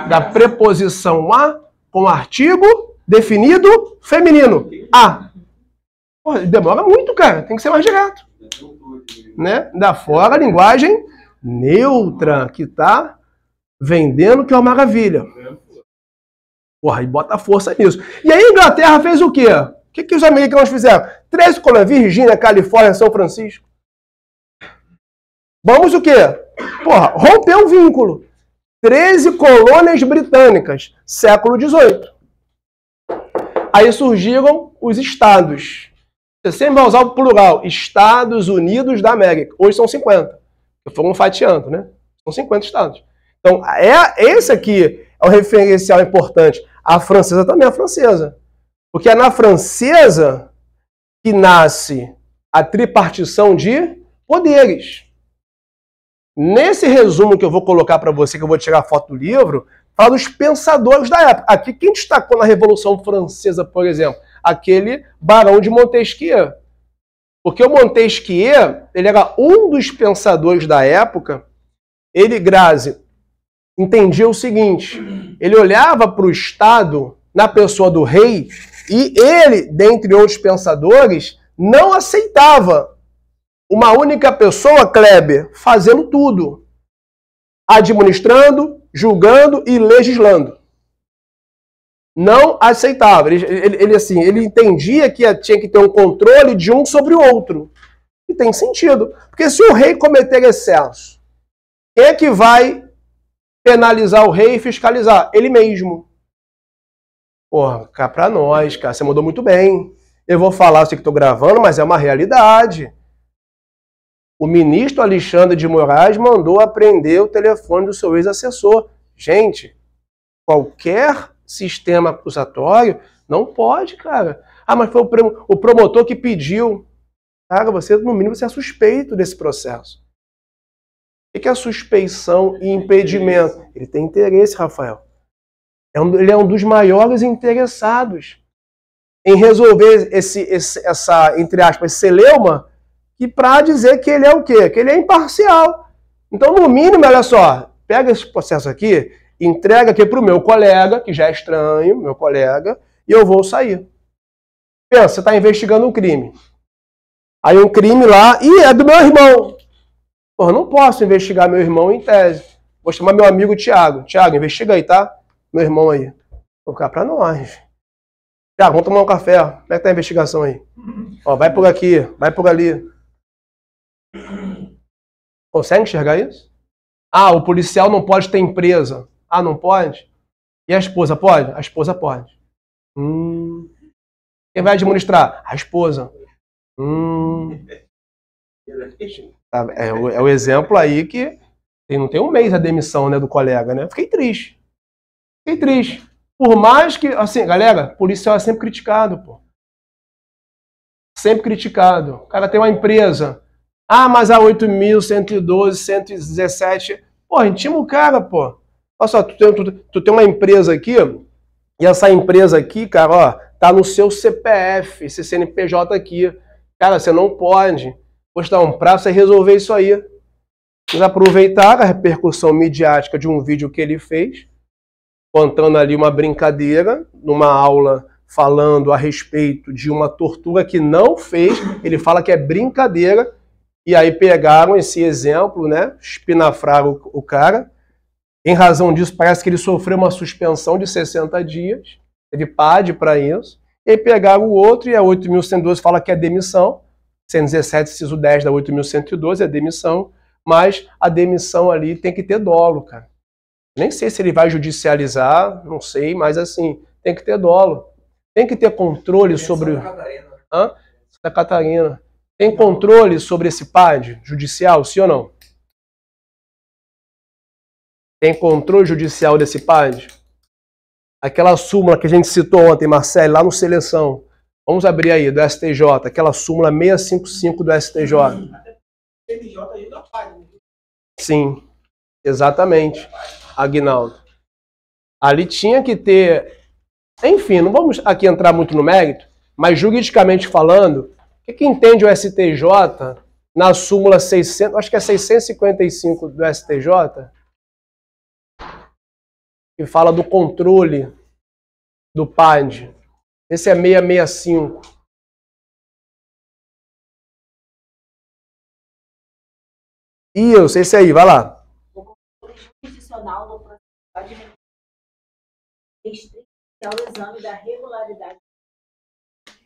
Speaker 1: da preposição a com artigo definido feminino. A. Porra, demora muito, cara. Tem que ser mais direto. Né? Da fora a linguagem neutra que tá vendendo que é uma maravilha. Porra, e bota força nisso. E aí a Inglaterra fez o quê? O que os americanos fizeram? 13 colônias, Virgínia, Califórnia, São Francisco. Vamos o quê? Porra, rompeu o vínculo. 13 colônias britânicas, século XVIII. Aí surgiram os estados. Você sempre vai usar o plural. Estados Unidos da América. Hoje são 50. Foram fatiando, né? São 50 estados. Então, esse aqui é o referencial importante. A francesa também é a francesa. Porque é na francesa que nasce a tripartição de poderes. Nesse resumo que eu vou colocar para você, que eu vou tirar a foto do livro, fala dos pensadores da época. Aqui, quem destacou na Revolução Francesa, por exemplo? Aquele Barão de Montesquieu. Porque o Montesquieu, ele era um dos pensadores da época. Ele, Grazi, entendia o seguinte, ele olhava para o Estado, na pessoa do rei, e ele, dentre outros pensadores, não aceitava uma única pessoa, Kleber, fazendo tudo. Administrando, julgando e legislando. Não aceitava. Ele entendia que tinha que ter um controle de um sobre o outro. E tem sentido. Porque se o rei cometer excesso, quem é que vai penalizar o rei e fiscalizar? Ele mesmo. Porra, cá pra nós, cara, você mandou muito bem. Eu vou falar, eu sei que estou gravando, mas é uma realidade. O ministro Alexandre de Moraes mandou apreender o telefone do seu ex-assessor. Gente, qualquer sistema acusatório não pode, cara. Ah, mas foi o promotor que pediu. Cara, você, no mínimo, você é suspeito desse processo. O que é suspeição e impedimento? Ele tem interesse, Rafael. Ele é um dos maiores interessados em resolver entre aspas, esse celeuma que para dizer que ele é o quê? Que ele é imparcial. Então, no mínimo, olha só, pega esse processo aqui, entrega aqui para o meu colega, que já é estranho, meu colega, e eu vou sair. Pensa, você está investigando um crime. Aí um crime lá, e é do meu irmão. Porra, não posso investigar meu irmão em tese. Vou chamar meu amigo Thiago. Thiago, investiga aí, tá? Meu irmão aí. Vou ficar pra nós. Thiago, vamos tomar um café. Como é que tá a investigação aí? Ó, vai por aqui, vai por ali. Consegue enxergar isso? Ah, o policial não pode ter empresa. Ah, não pode? E a esposa pode? A esposa pode. Quem vai administrar? A esposa. É o exemplo aí que não tem um mês a demissão, né, do colega, né? Fiquei triste. Fiquei triste. Por mais que, assim, galera, policial é sempre criticado, pô. Sempre criticado. O cara tem uma empresa. Ah, mas a 8.112, 117. Pô, intima o cara, pô. Olha só, tu tem uma empresa aqui, e essa empresa aqui, cara, ó, tá no seu CPF, esse CNPJ aqui. Cara, você não pode. Vou te dar um prazo e resolver isso aí. Vamos aproveitar a repercussão midiática de um vídeo que ele fez, contando ali uma brincadeira, numa aula falando a respeito de uma tortura que não fez. Ele fala que é brincadeira. E aí pegaram esse exemplo, né? Espinafraram o cara. Em razão disso, parece que ele sofreu uma suspensão de 60 dias. Teve PAD para isso. E aí pegaram o outro, e a 8.112 fala que é demissão. 117, inciso 10 da 8.112 é demissão. Mas a demissão ali tem que ter dolo, cara. Nem sei se ele vai judicializar, não sei, mas assim, tem que ter dolo. Tem que ter controle sobre... Santa Catarina. Tem controle sobre esse PAD judicial, sim ou não? Tem controle judicial desse PAD? Aquela súmula que a gente citou ontem, Marcelo, lá no Seleção. Vamos abrir aí, do STJ, aquela súmula 655 do STJ. Sim, exatamente, Aguinaldo. Ali tinha que ter... Enfim, não vamos aqui entrar muito no mérito, mas juridicamente falando, o que entende o STJ na súmula 600, acho que é 655 do STJ, que fala do controle do PAD. Esse é 665. Isso, esse aí, vai lá.
Speaker 2: O controle jurisdicional do processo administrativo restrito ao exame da regularidade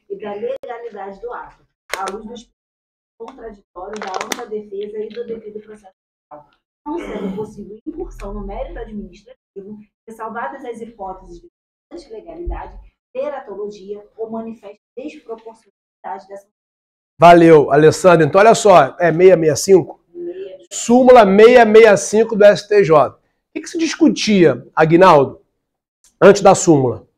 Speaker 2: e da legalidade do ato, à luz dos contraditórios da ampla defesa e do devido processo penal, não sendo possível incursão no mérito administrativo, ressalvadas as hipóteses de antilegalidade, teratologia ou manifesta desproporcionalidade dessa.
Speaker 1: Valeu, Alessandro. Então, olha só, é 665? Súmula 665 do STJ. O que se discutia, Aguinaldo, antes da súmula?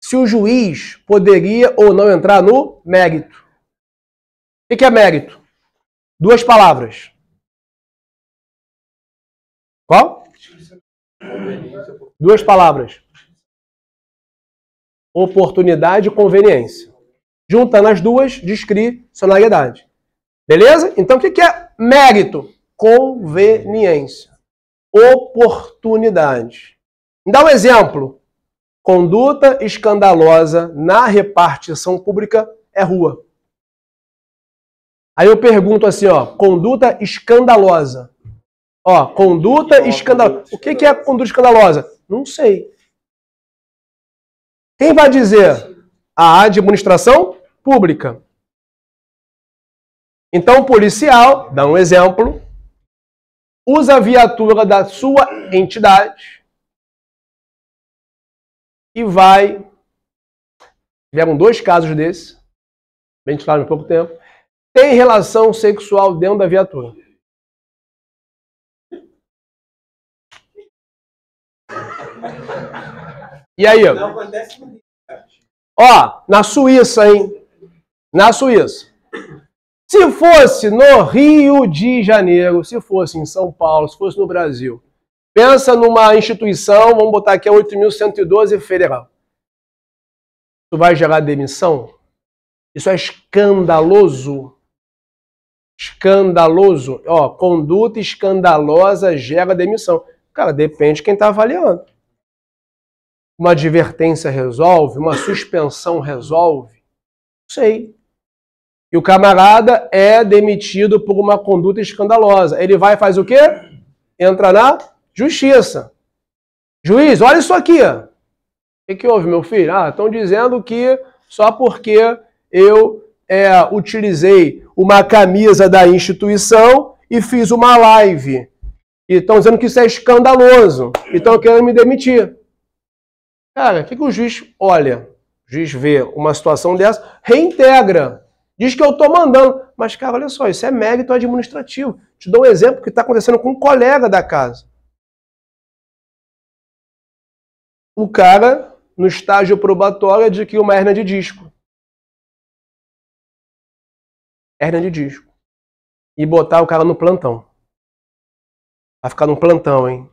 Speaker 1: Se o juiz poderia ou não entrar no mérito. O que é mérito? Duas palavras. Qual? Duas palavras. Oportunidade e conveniência. Juntando as duas, discricionariedade. Beleza? Então, o que é mérito? Conveniência. Oportunidade. Me dá um exemplo. Conduta escandalosa na repartição pública é rua. Aí eu pergunto assim, ó, conduta escandalosa. Ó, conduta escandalosa. O que é conduta escandalosa? Não sei. Quem vai dizer? A administração pública. Então o policial, dá um exemplo, usa a viatura da sua entidade e vai... Tiveram 2 casos desses, bem claro em pouco tempo, tem relação sexual dentro da viatura. E aí? Ó, na Suíça, hein? Na Suíça. Se fosse no Rio de Janeiro, se fosse em São Paulo, se fosse no Brasil, pensa numa instituição, vamos botar aqui a 8.112 federal. Tu vai gerar demissão? Isso é escandaloso. escandaloso. Ó, conduta escandalosa gera demissão. Cara, depende de quem está avaliando. Uma advertência resolve? Uma suspensão resolve? Não sei. E o camarada é demitido por uma conduta escandalosa. Ele vai e faz o quê? Entra na justiça. Juiz, olha isso aqui. O que houve, meu filho? Ah, estão dizendo que só porque eu utilizei uma camisa da instituição e fiz uma live. E estão dizendo que isso é escandaloso. E estão querendo me demitir. Cara, o que o juiz olha? O juiz vê uma situação dessa, reintegra. Diz que eu estou mandando. Mas, cara, olha só, isso é mérito administrativo. Te dou um exemplo que está acontecendo com um colega da casa. O cara, no estágio probatório, adquiriu uma hérnia de disco. Hérnia de disco. E botar o cara no plantão. Vai ficar no plantão, hein?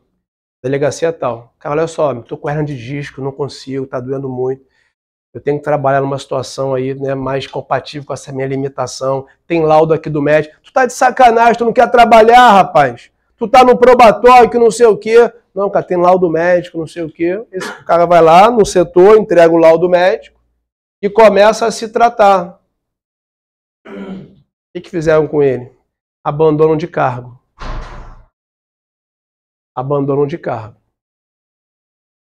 Speaker 1: Delegacia tal. Cara, olha só, tô com hérnia de disco, não consigo, tá doendo muito. Eu tenho que trabalhar numa situação aí, né, mais compatível com essa minha limitação. Tem laudo aqui do médico. Tu tá de sacanagem, tu não quer trabalhar, rapaz. Tu tá no probatório que não sei o quê. Não, cara, tem laudo médico, não sei o quê. Esse cara vai lá no setor, entrega o laudo médico e começa a se tratar. O que fizeram com ele? Abandono de cargo. Abandono de cargo.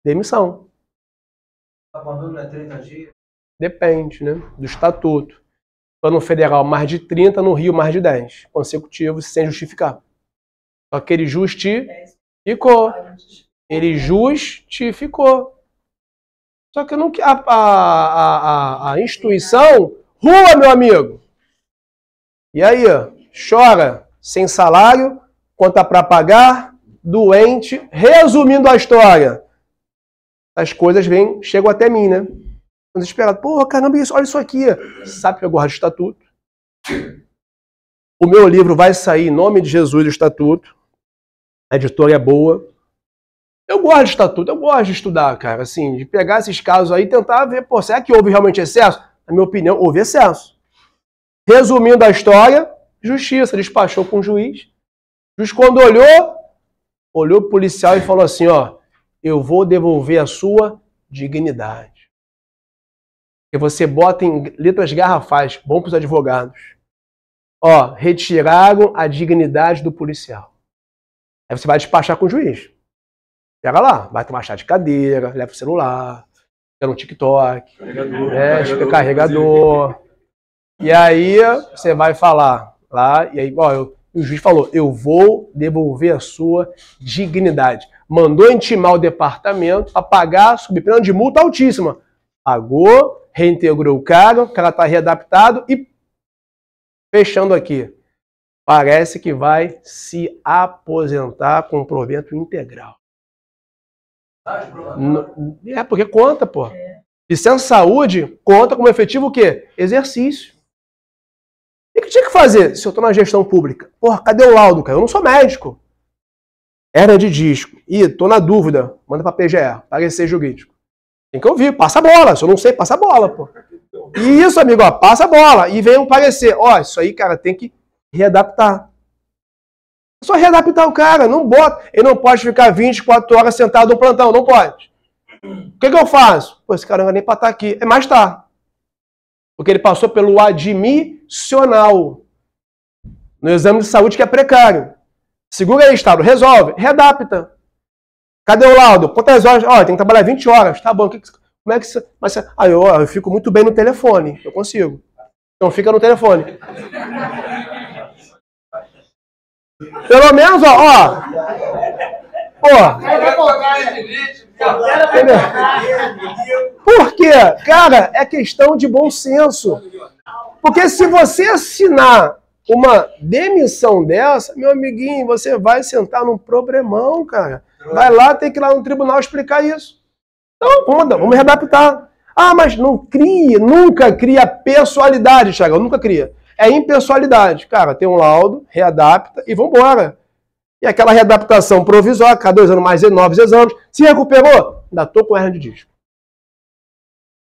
Speaker 1: Demissão.
Speaker 3: Abandono é 30 dias?
Speaker 1: Depende, né? Do estatuto. Plano federal, mais de 30, no Rio, mais de 10. Consecutivos, sem justificar. Só que ele justificou. Ele justificou. Só que não, a instituição, rua, meu amigo. E aí, chora, sem salário, conta para pagar, doente. Resumindo a história, as coisas chegam até mim, né? Desesperado. Porra, caramba, olha isso aqui. Sabe que eu gosto de estatuto? O meu livro vai sair em nome de Jesus, o estatuto. A editora é boa. Eu gosto de estatuto, eu gosto de estudar, cara. Assim, de pegar esses casos aí e tentar ver, pô, será que houve realmente excesso? Na minha opinião, houve excesso. Resumindo a história, justiça, despachou com o juiz. O juiz, quando olhou o policial e falou assim, ó, eu vou devolver a sua dignidade. E você bota em letras garrafais, bom para os advogados. Ó, retiraram a dignidade do policial. Aí você vai despachar com o juiz. Pega lá, vai tomar chá de cadeira, leva o celular, pega um TikTok, carregador. E aí você vai falar lá, e aí, ó, o juiz falou, eu vou devolver a sua dignidade. Mandou intimar o departamento para pagar sob pena de multa altíssima. Pagou, reintegrou o cara está readaptado e fechando aqui. Parece que vai se aposentar com provento integral. É porque conta, pô. Licença saúde conta como efetivo o quê? Exercício. E o que tinha que fazer se eu estou na gestão pública? Porra, cadê o laudo, cara? Eu não sou médico. Hérnia de disco. Ih, tô na dúvida. Manda pra PGE, parecer jurídico. Tem que ouvir, passa a bola. Se eu não sei, passa a bola, pô. Isso, amigo, ó, passa a bola. E vem um parecer. Ó, isso aí, cara, tem que readaptar. É só readaptar o cara, não bota. Ele não pode ficar 24 horas sentado no plantão, não pode. O que eu faço? Pô, esse cara não vai nem pra estar aqui. É mais tá. Porque ele passou pelo admissional. No exame de saúde que é precário. Segura aí, Estado. Resolve. Readapta. Cadê o laudo? Quantas horas? Ó, tem que trabalhar 20 horas. Tá bom. Como é que você... Mas, eu fico muito bem no telefone. Eu consigo. Então fica no telefone. Pelo menos, ó. Por quê? Cara, é questão de bom senso. Porque se você assinar uma demissão dessa, meu amiguinho, você vai sentar num problemão, cara. Vai lá, tem que ir lá no tribunal explicar isso. Então, vamos readaptar. Ah, mas nunca cria pessoalidade, Thiago, nunca cria. É impessoalidade. Cara, tem um laudo, readapta e vambora. E aquela readaptação provisória, cada 2 anos mais novos exames, se recuperou, ainda tô com hérnia de disco.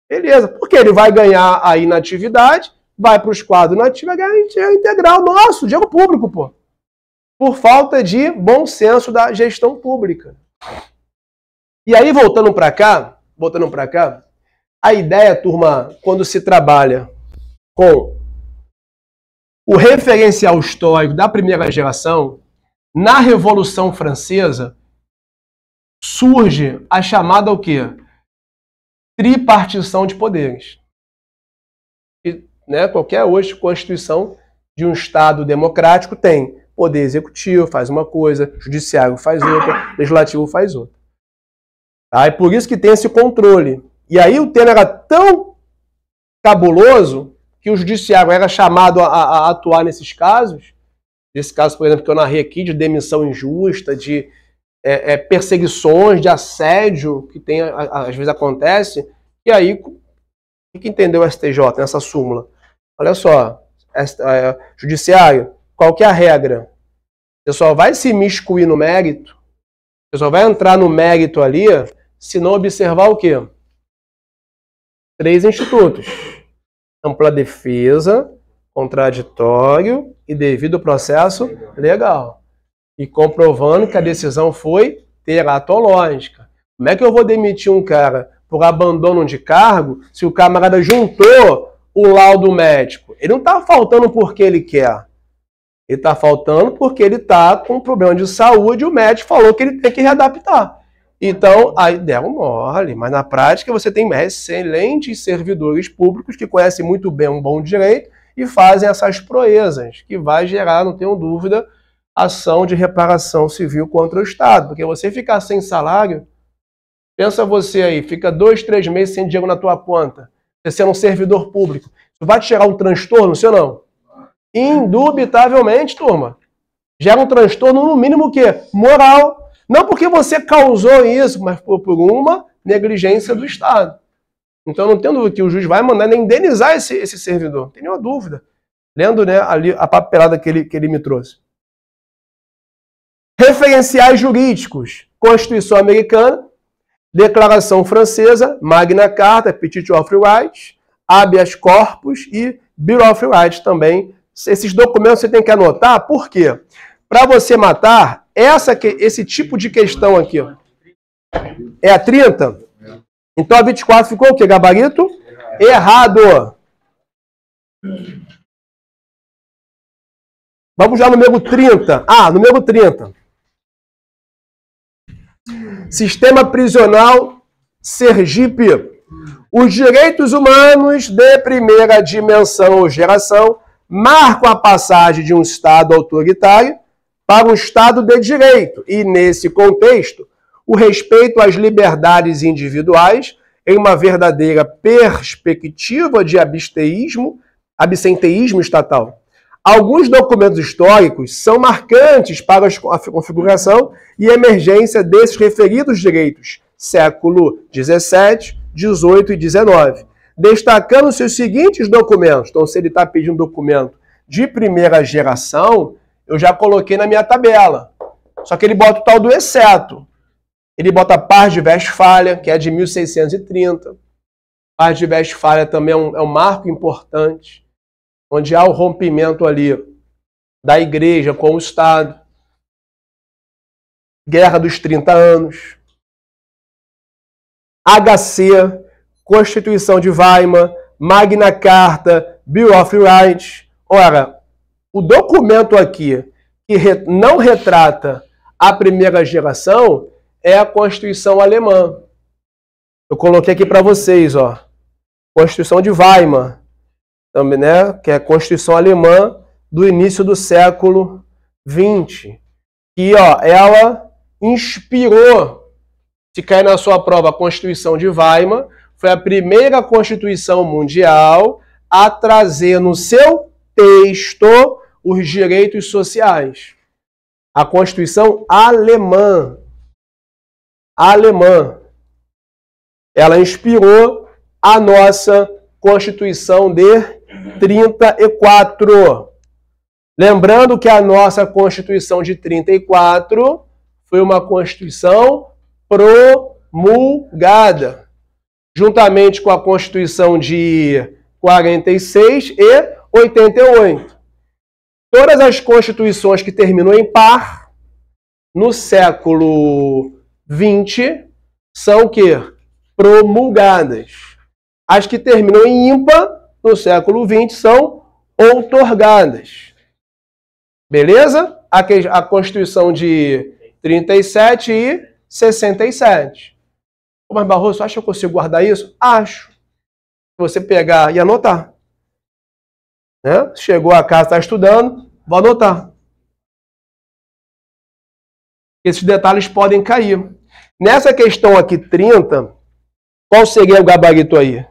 Speaker 1: Beleza, porque ele vai ganhar a inatividade, vai para os quadros nativos, é garantia integral. Nosso, dinheiro público, pô. Por falta de bom senso da gestão pública. E aí, voltando para cá, a ideia, turma, quando se trabalha com o referencial histórico da primeira geração, na Revolução Francesa, surge a chamada o quê? Tripartição de poderes. E, né, qualquer hoje constituição de um Estado democrático tem poder executivo, faz uma coisa, judiciário faz outra, legislativo faz outra. Tá? E por isso que tem esse controle. E aí o tema era tão cabuloso que o judiciário era chamado a atuar nesses casos. Esse caso, por exemplo, que eu narrei aqui, de demissão injusta, de perseguições, de assédio, que tem, às vezes acontece. E aí, o que entendeu o STJ nessa súmula? Olha só, judiciário, qual que é a regra? Você só vai se imiscuir no mérito, você só vai entrar no mérito ali, se não observar o quê? 3 institutos. Ampla defesa, contraditório e devido processo legal. E comprovando que a decisão foi teratológica. Como é que eu vou demitir um cara por abandono de cargo se o camarada juntou o laudo médico? Ele não está faltando porque ele quer. Ele está faltando porque ele está com um problema de saúde e o médico falou que ele tem que readaptar. Então, aí deram mole, mas na prática você tem excelentes servidores públicos que conhecem muito bem um bom direito e fazem essas proezas, que vai gerar, não tenho dúvida, ação de reparação civil contra o Estado. Porque você ficar sem salário, pensa você aí, fica 2, 3 meses sem dinheiro na tua conta, você sendo um servidor público, isso vai te gerar um transtorno, sim ou não? Indubitavelmente, turma. Gera um transtorno, no mínimo o quê? Moral. Não porque você causou isso, mas por uma negligência do Estado. Então não tenho dúvida que o juiz vai mandar indenizar esse servidor. Não tem nenhuma dúvida. Lendo, né, ali a papelada que ele me trouxe. Referenciais jurídicos. Constituição Americana, Declaração Francesa, Magna Carta, Petite of Rights, Habeas Corpus e Bill of Rights também. Esses documentos você tem que anotar. Por quê? Para você matar esse tipo de questão aqui, ó, é a 30? Então a 24 ficou o quê? Gabarito? Errado. Vamos já no número 30. Número 30. Sistema prisional Sergipe. Os direitos humanos de primeira dimensão ou geração marcam a passagem de um Estado autoritário para um Estado de direito. E, nesse contexto, o respeito às liberdades individuais em uma verdadeira perspectiva de absenteísmo estatal. Alguns documentos históricos são marcantes para a configuração e emergência desses referidos direitos, século XVII, XVIII e XIX, destacando-se os seguintes documentos. Então, se ele está pedindo um documento de primeira geração, eu já coloquei na minha tabela. Só que ele bota o tal do exceto. Ele bota a Paz de Westfália, que é de 1630. Paz de Westfália também é um marco importante, onde há o rompimento ali da igreja com o Estado. Guerra dos 30 anos. HC, Constituição de Weimar, Magna Carta, Bill of Rights. Ora, o documento aqui que não retrata a primeira geração é a Constituição Alemã. Eu coloquei aqui para vocês, ó, Constituição de Weimar, também, né, que é a Constituição Alemã do início do século XX. E, ó, ela inspirou, se cair na sua prova, a Constituição de Weimar, foi a primeira Constituição mundial a trazer no seu texto os direitos sociais. A Constituição alemã. Ela inspirou a nossa Constituição de 34. Lembrando que a nossa Constituição de 34 foi uma Constituição promulgada. Juntamente com a Constituição de 46 e 88. Todas as constituições que terminam em par, no século XX, são o quê? Promulgadas. As que terminam em ímpar, no século XX, são outorgadas. Beleza? A Constituição de 37 e 67. Mas, Barroso, acha que eu consigo guardar isso? Acho. Você pegar e anotar. Né? Chegou a casa, está estudando, vou anotar. Esses detalhes podem cair. Nessa questão aqui, 30, qual seria o gabarito aí?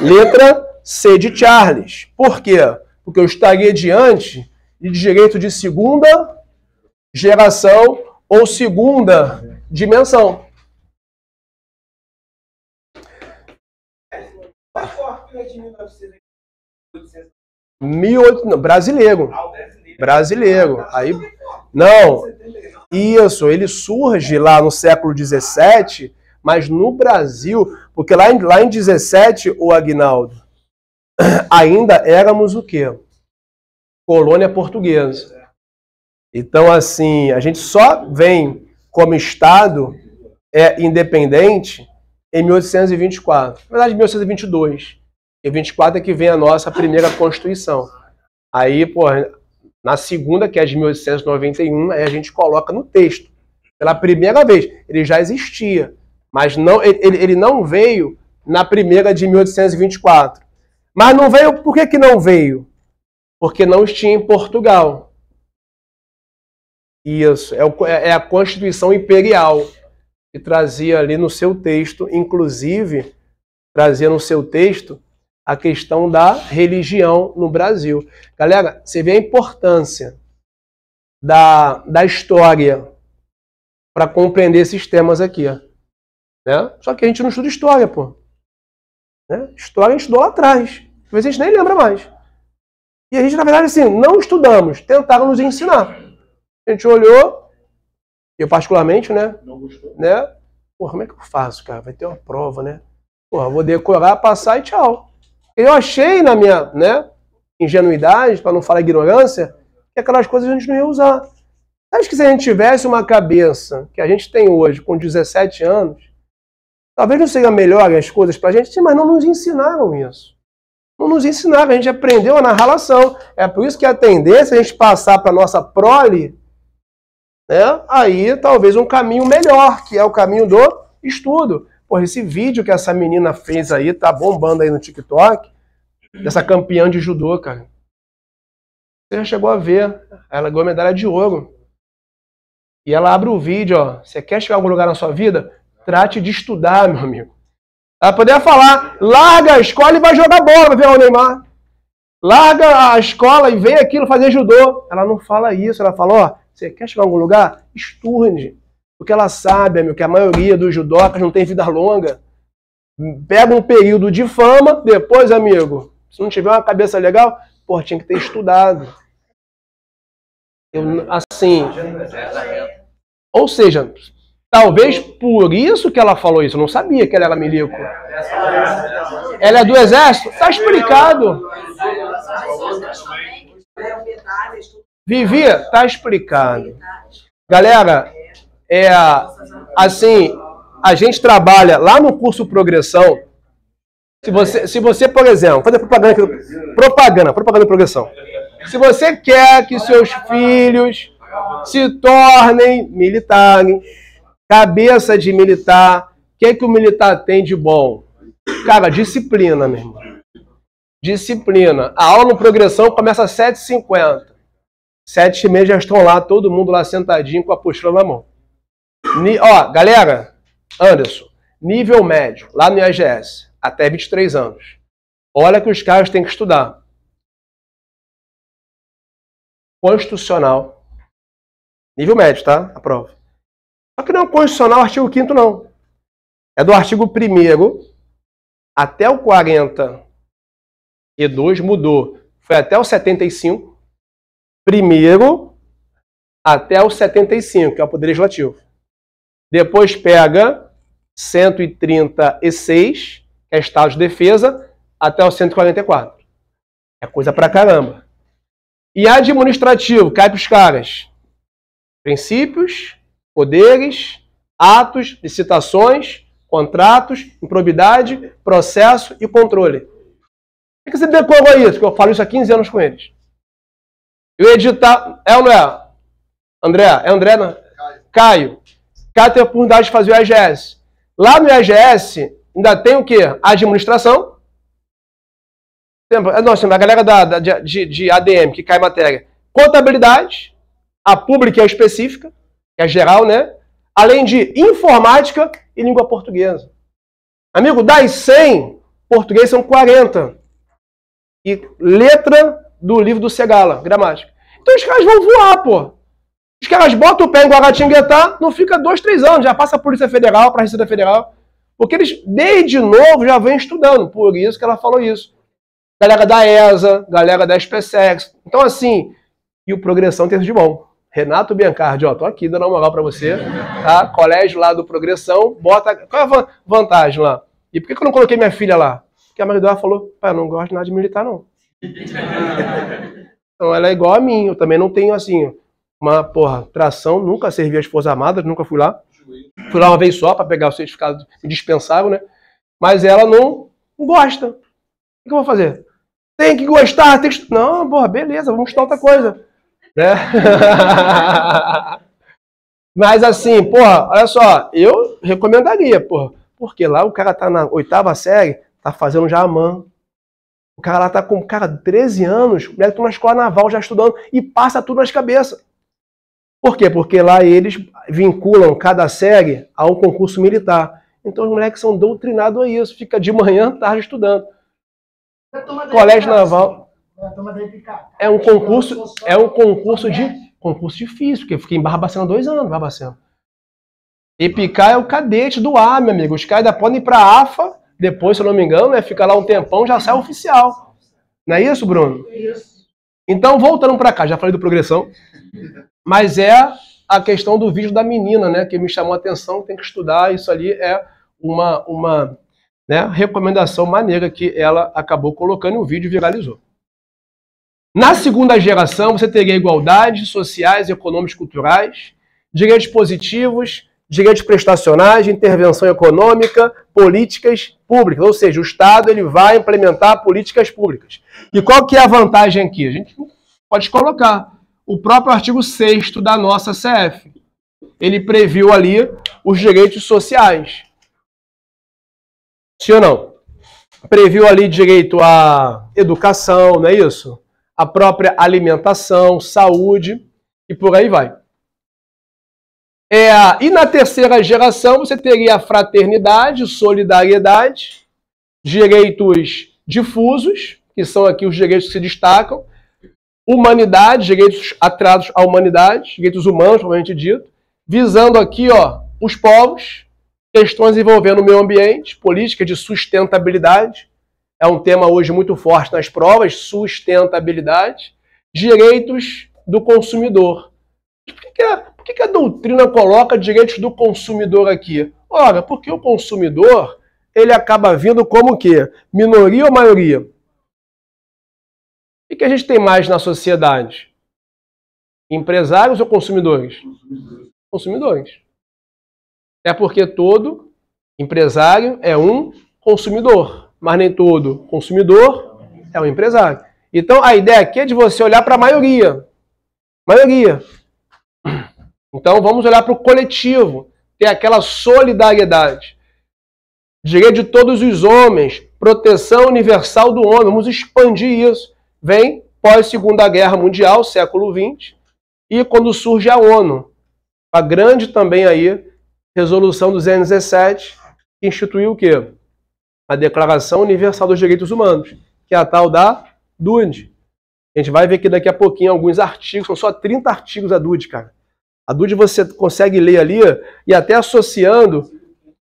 Speaker 1: Letra C de Charles. Por quê? Porque eu estaria diante de direito de segunda geração ou segunda dimensão. Brasileiro. Brasileiro. Aí, não. Isso, ele surge lá no século XVII, mas no Brasil, porque lá em 17, o Aguinaldo, ainda éramos o quê? Colônia portuguesa. Então, assim, a gente só vem como Estado independente em 1824. Na verdade, 1822. E 24 é que vem a nossa primeira Constituição. Aí, pô, na segunda, que é de 1891, aí a gente coloca no texto. Pela primeira vez. Ele já existia. Mas não, ele não veio na primeira de 1824. Mas não veio, por que não veio? Porque não tinha em Portugal. Isso, é a Constituição Imperial, que trazia ali no seu texto, inclusive, trazia no seu texto a questão da religião no Brasil. Galera, você vê a importância da história para compreender esses temas aqui. Né? Só que a gente não estuda história, pô. Né? História a gente estudou lá atrás. Às vezes a gente nem lembra mais. E a gente, na verdade, assim, não estudamos, tentaram nos ensinar. A gente olhou, eu particularmente, né? Não gostou? Né? Porra, como é que eu faço, cara? Vai ter uma prova, né? Porra, vou decorar, passar e tchau. Eu achei na minha, né, ingenuidade, para não falar ignorância, que aquelas coisas a gente não ia usar. Acho que se a gente tivesse uma cabeça que a gente tem hoje, com 17 anos, talvez não seja melhor as coisas para a gente, sim, mas não nos ensinaram isso. Não nos ensinaram, a gente aprendeu na relação. É por isso que a tendência é a gente passar para a nossa prole, né, aí talvez um caminho melhor, que é o caminho do estudo. Porra, esse vídeo que essa menina fez aí, tá bombando aí no TikTok, dessa campeã de judô, cara. Você já chegou a ver, ela ganhou medalha de ouro. E ela abre o vídeo, ó, você quer chegar a algum lugar na sua vida? Trate de estudar, meu amigo. Ela poderia falar, larga a escola e vai jogar bola, vai ver o Neymar. Larga a escola e vem aquilo fazer judô. Ela não fala isso, ela fala, ó, você quer chegar a algum lugar? Estude. Porque ela sabe, amigo, que a maioria dos judocas não tem vida longa. Pega um período de fama, depois, amigo, se não tiver uma cabeça legal, pô, tinha que ter estudado. Assim, ou seja, talvez por isso que ela falou isso. Eu não sabia que ela era milico. Ela é do exército? Tá explicado. Vivi, tá explicado. Galera, assim, a gente trabalha lá no curso Progressão. Se você, por exemplo, fazer propaganda de progressão. Se você quer que seus filhos se tornem militares, cabeça de militar, o que o militar tem de bom? Cara, disciplina, meu irmão. Disciplina. A aula no Progressão começa às 7h50. 7h30 já estão lá, todo mundo lá sentadinho com a apostila na mão. Ó, galera, Anderson, nível médio, lá no IAGS, até 23 anos. Olha que os caras têm que estudar. Constitucional. Nível médio, tá? A prova. Só que não é o constitucional artigo 5º, não. É do artigo 1º até o 42, mudou. Foi até o 75. Primeiro até o 75, que é o Poder Legislativo. Depois pega 136, que é Estado de Defesa, até o 144. É coisa pra caramba. E administrativo, cai para os caras. Princípios, poderes, atos, licitações, contratos, improbidade, processo e controle. Por que você decorou isso? Porque eu falo isso há 15 anos com eles. Eu editar... É ou não é? André? É André? Não? Caio. Caio tem a oportunidade de fazer o EGS. Lá no EGS, ainda tem o quê? Administração. Nossa, a galera de ADM, que cai matéria. Contabilidade. A pública é específica, que é geral, né? Além de informática e língua portuguesa. Amigo, das 100, português são 40. E letra do livro do Segala, gramática. Então os caras vão voar, pô. Os caras botam o pé em Guaratinguetá, não fica 2, 3 anos, já passa a Polícia Federal, para a Receita Federal. Porque eles, desde novo, já vêm estudando. Por isso que ela falou isso. Galera da ESA, galera da SpaceX. Então, assim, e o Progressão tem de bom. Renato Biancardi, ó, tô aqui dando uma moral pra você, tá? Colégio lá do Progressão, bota... Qual é a vantagem lá? E por que eu não coloquei minha filha lá? Porque a Maria Eduarda falou, pai, eu não gosto de nada de militar, não. Então ela é igual a mim, eu também não tenho, assim, uma, tração, nunca servi as Forças Armadas, nunca fui lá. Fui lá uma vez só pra pegar o certificado indispensável, né? Mas ela não gosta. O que eu vou fazer? Tem que gostar, tem que... Não, porra, beleza, vamos estudar outra coisa. Né? Mas assim, porra, olha só, eu recomendaria, porra, porque lá o cara tá na 8ª série, tá fazendo já a MAN. O cara lá tá com, 13 anos, o moleque tá na escola naval já estudando e passa tudo nas cabeças. Por quê? Porque lá eles vinculam cada série a um concurso militar. Então os moleques são doutrinados a isso, fica de manhã, tarde estudando. Colégio Naval. É um concurso difícil, porque eu fiquei em Barbacena 2 anos, Barbacena. EPICAR é o cadete do ar, meu amigo. Os caras ainda podem ir para a AFA, depois, se eu não me engano, né, fica lá um tempão, já sai oficial. Não é isso, Bruno? Isso. Então, voltando para cá, já falei do Progressão, mas é a questão do vídeo da menina, né, que me chamou a atenção, tem que estudar, isso ali é uma né, recomendação maneira que ela acabou colocando e o vídeo viralizou. Na segunda geração, você teria igualdades sociais, econômicas e culturais, direitos positivos, direitos prestacionais, intervenção econômica, políticas públicas. Ou seja, o Estado ele vai implementar políticas públicas. E qual que é a vantagem aqui? A gente pode colocar o próprio artigo 6º da nossa CF. Ele previu ali os direitos sociais. Sim ou não? Previu ali direito à educação, não é isso? A própria alimentação, saúde e por aí vai. E na terceira geração você teria a fraternidade, solidariedade, direitos difusos, que são aqui os direitos que se destacam, humanidade, direitos atrados à humanidade, direitos humanos, provavelmente dito, visando aqui ó, os povos, questões envolvendo o meio ambiente, política de sustentabilidade, é um tema hoje muito forte nas provas, sustentabilidade, direitos do consumidor. Por que a doutrina coloca direitos do consumidor aqui? Ora, porque o consumidor, ele acaba vindo como o quê? Minoria ou maioria? O que a gente tem mais na sociedade? Empresários ou consumidores? Consumidores. É porque todo empresário é um consumidor, mas nem todo consumidor é um empresário. Então, a ideia aqui é de você olhar para a maioria. Maioria. Então, vamos olhar para o coletivo, ter aquela solidariedade. Direito de todos os homens, proteção universal do homem. Vamos expandir isso. Vem pós-Segunda Guerra Mundial, século XX, e quando surge a ONU. A grande também aí, resolução 217, que instituiu o quê? A Declaração Universal dos Direitos Humanos, que é a tal da DUD. A gente vai ver aqui daqui a pouquinho alguns artigos, são só 30 artigos da DUD, cara. A DUD você consegue ler ali e até associando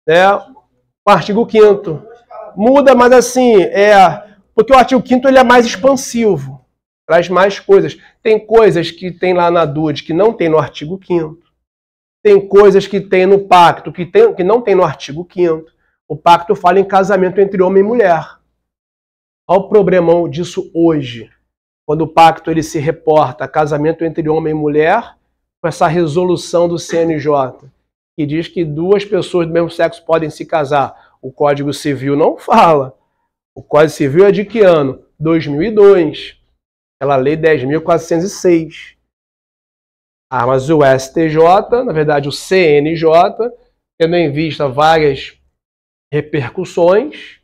Speaker 1: né, o artigo 5º. Muda, mas assim, porque o artigo 5º ele é mais expansivo, traz mais coisas. Tem coisas que tem lá na DUD que não tem no artigo 5º. Tem coisas que tem no pacto que não tem no artigo 5º. O pacto fala em casamento entre homem e mulher. Olha o problemão disso hoje, quando o pacto ele se reporta a casamento entre homem e mulher, com essa resolução do CNJ, que diz que duas pessoas do mesmo sexo podem se casar. O Código Civil não fala. O Código Civil é de que ano? 2002. Aquela lei 10.406. Ah, mas o STJ, na verdade o CNJ, tendo em vista várias repercussões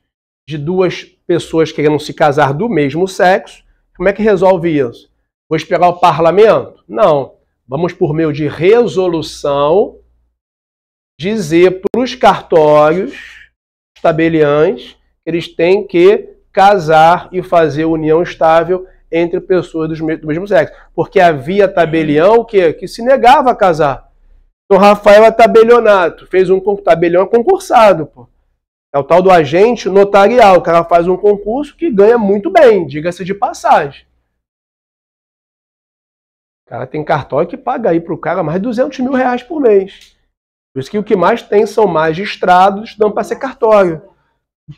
Speaker 1: de duas pessoas querendo se casar do mesmo sexo, como é que resolve isso? Vou esperar o parlamento? Não. Vamos, por meio de resolução, dizer para os cartórios, os tabeliães, que eles têm que casar e fazer união estável entre pessoas do mesmo sexo. Porque havia tabelião que se negava a casar. Então, Rafael é tabelionato, fez um tabelião concursado, pô. É o tal do agente notarial. O cara faz um concurso que ganha muito bem, diga-se de passagem. O cara tem cartório que paga aí para o cara mais de 200 mil reais por mês. Por isso que o que mais tem são magistrados, não para ser cartório.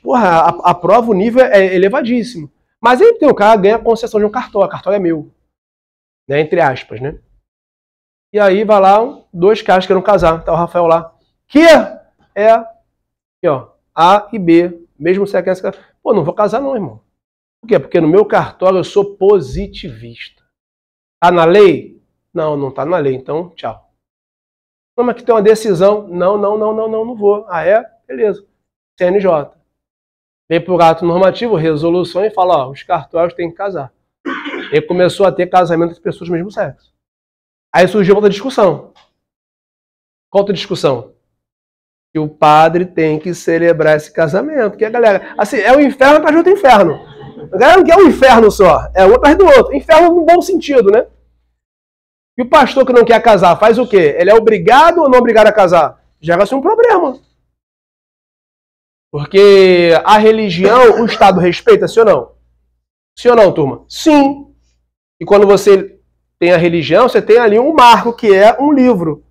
Speaker 1: Porra, a prova, o nível é elevadíssimo. Mas aí tem o cara ganha a concessão de um cartório é meu. Né? Entre aspas, né? E aí vai lá, dois caras querem casar. Tá o Rafael lá. Que é aqui, ó, A e B. Mesmo se é que pô, não vou casar não, irmão. Por quê? Porque no meu cartório eu sou positivista. Tá na lei? Não, não tá na lei. Então, tchau. Não, mas que tem uma decisão. Não vou. Ah, é? Beleza. CNJ. Vem por ato normativo, resolução e fala, ó, os cartórios têm que casar. E começou a ter casamento de pessoas do mesmo sexo. Aí surgiu outra discussão. Qual outra discussão? Que o padre tem que celebrar esse casamento. Que a galera, assim, é o inferno atrás do outro inferno. A galera não quer um inferno só, é um atrás do outro. Inferno no bom sentido, né? E o pastor que não quer casar faz o quê? Ele é obrigado ou não obrigado a casar? Gera-se um problema. Porque a religião, o Estado respeita, sim ou não? Sim ou não, turma? Sim. E quando você tem a religião, você tem ali um marco, que é um livro.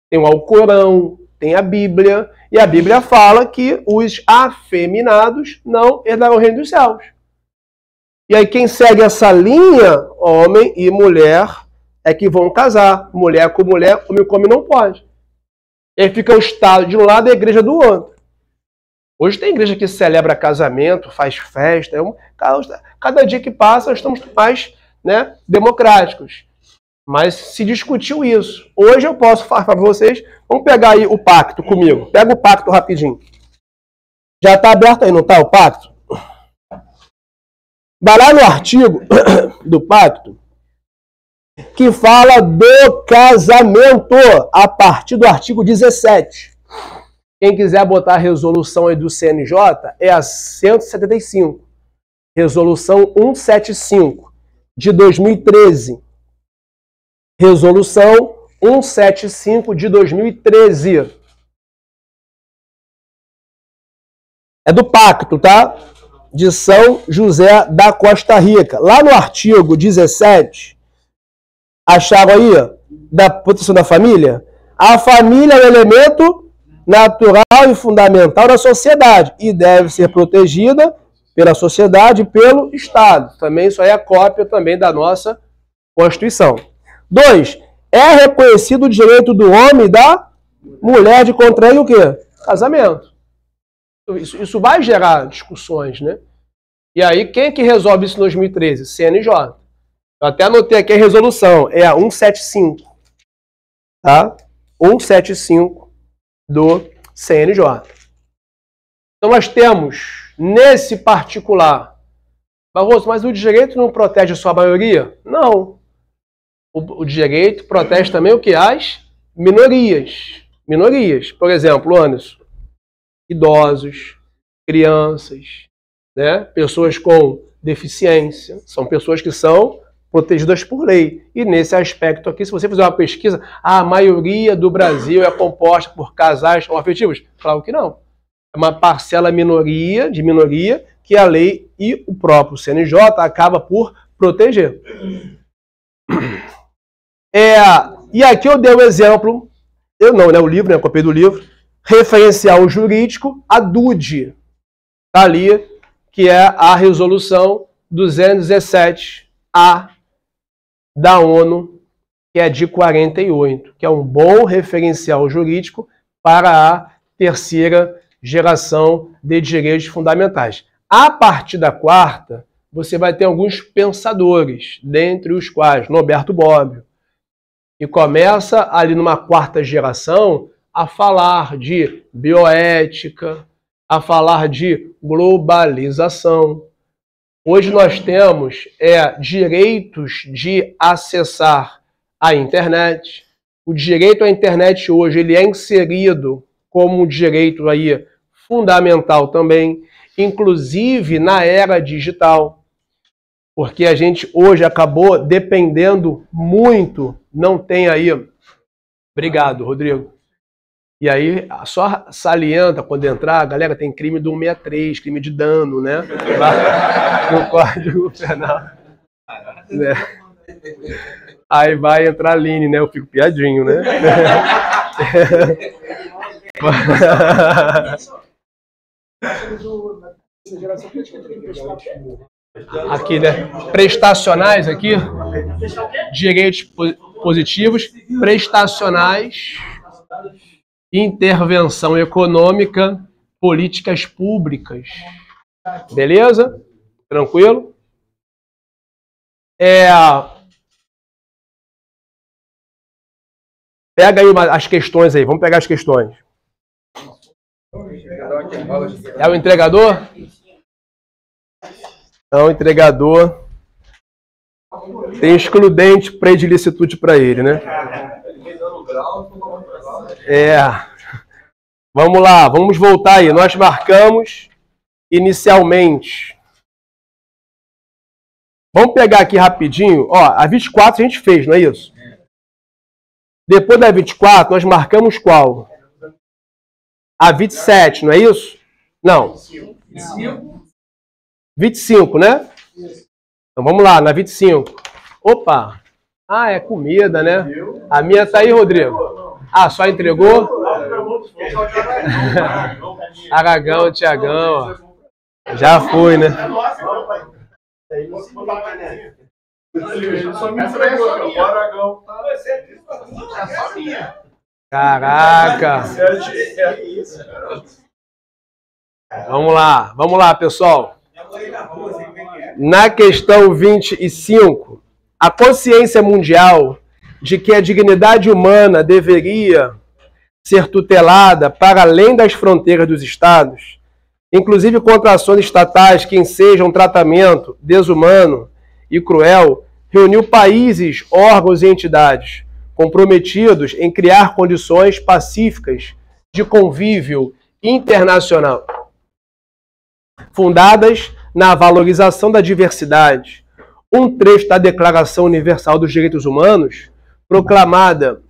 Speaker 1: Tem o Alcorão, tem a Bíblia, e a Bíblia fala que os afeminados não herdarão o reino dos céus. E aí quem segue essa linha, homem e mulher, é que vão casar. Mulher com mulher, homem com homem não pode. E aí fica o Estado de um lado e a igreja do outro. Hoje tem igreja que celebra casamento, faz festa. Cada dia que passa, nós estamos mais, né, democráticos. Mas se discutiu isso. Hoje eu posso falar para vocês. Vamos pegar aí o pacto comigo. Pega o pacto rapidinho. Já está aberto aí, não está o pacto? Vai lá no artigo do pacto que fala do casamento, a partir do artigo 17. Quem quiser botar a resolução aí do CNJ, é a 175. Resolução 175, de 2013. Resolução 175, de 2013. É do pacto, tá? De São José da Costa Rica. Lá no artigo 17, acharam aí, da proteção da família? A família é um elemento natural e fundamental da sociedade e deve ser protegida pela sociedade e pelo Estado. Também isso aí é cópia também da nossa Constituição. 2. É reconhecido o direito do homem e da mulher de contrair o quê? Casamento. Isso vai gerar discussões, né? E aí, quem é que resolve isso em 2013? CNJ. Eu até anotei aqui a resolução, é a 175. Tá? 175 do CNJ. Então nós temos, nesse particular, Barroso, mas o direito não protege só a maioria? Não. O direito protege também o que? As minorias. Minorias. Por exemplo, Anderson, idosos, crianças, né? Pessoas com deficiência. São pessoas que são protegidas por lei. E nesse aspecto aqui, se você fizer uma pesquisa, a maioria do Brasil é composta por casais homoafetivos? Claro que não. É uma parcela de minoria, que a lei e o próprio CNJ acaba por proteger. E aqui eu dei um exemplo, o livro, né, eu copiei do livro, referencial jurídico, a DUD. Está ali que é a resolução 217A da ONU, que é de 48, que é um bom referencial jurídico para a terceira geração de direitos fundamentais. A partir da quarta, você vai ter alguns pensadores, dentre os quais Norberto Bobbio, e começa ali numa quarta geração a falar de bioética, a falar de globalização. Hoje nós temos direitos de acessar a internet. O direito à internet hoje ele é inserido como um direito aí fundamental também, inclusive na era digital, porque a gente hoje acabou dependendo muito, não tem aí... Obrigado, Rodrigo. E aí, só salienta, quando entrar, galera, tem crime do 163, crime de dano, né? No Código Penal. Né? Aí vai entrar a Aline, né? Eu fico piadinho, né? Aqui, né? Prestacionais aqui. Direitos positivos. Prestacionais. Intervenção econômica. Políticas públicas. Beleza? Tranquilo? Pega aí as questões aí. Vamos pegar as questões. É o entregador? Não, o entregador tem excludente predilicitude para ele, né? Vamos lá, vamos voltar aí. Nós marcamos inicialmente. Vamos pegar aqui rapidinho. Ó, a 24 a gente fez, não é isso? Depois da 24, nós marcamos qual? A 27, não é isso? Não. 25, né? Então vamos lá, na 25. Opa! Ah, é comida, né? A minha tá aí, Rodrigo. Ah, só entregou? Aragão, Tiagão. Já foi, né? Caraca! Vamos lá, pessoal. Na questão 25, a consciência mundial de que a dignidade humana deveria ser tutelada para além das fronteiras dos estados, inclusive contra ações estatais que ensejam um tratamento desumano e cruel, reuniu países, órgãos e entidades comprometidos em criar condições pacíficas de convívio internacional, fundadas na valorização da diversidade. Um trecho da Declaração Universal dos Direitos Humanos, proclamada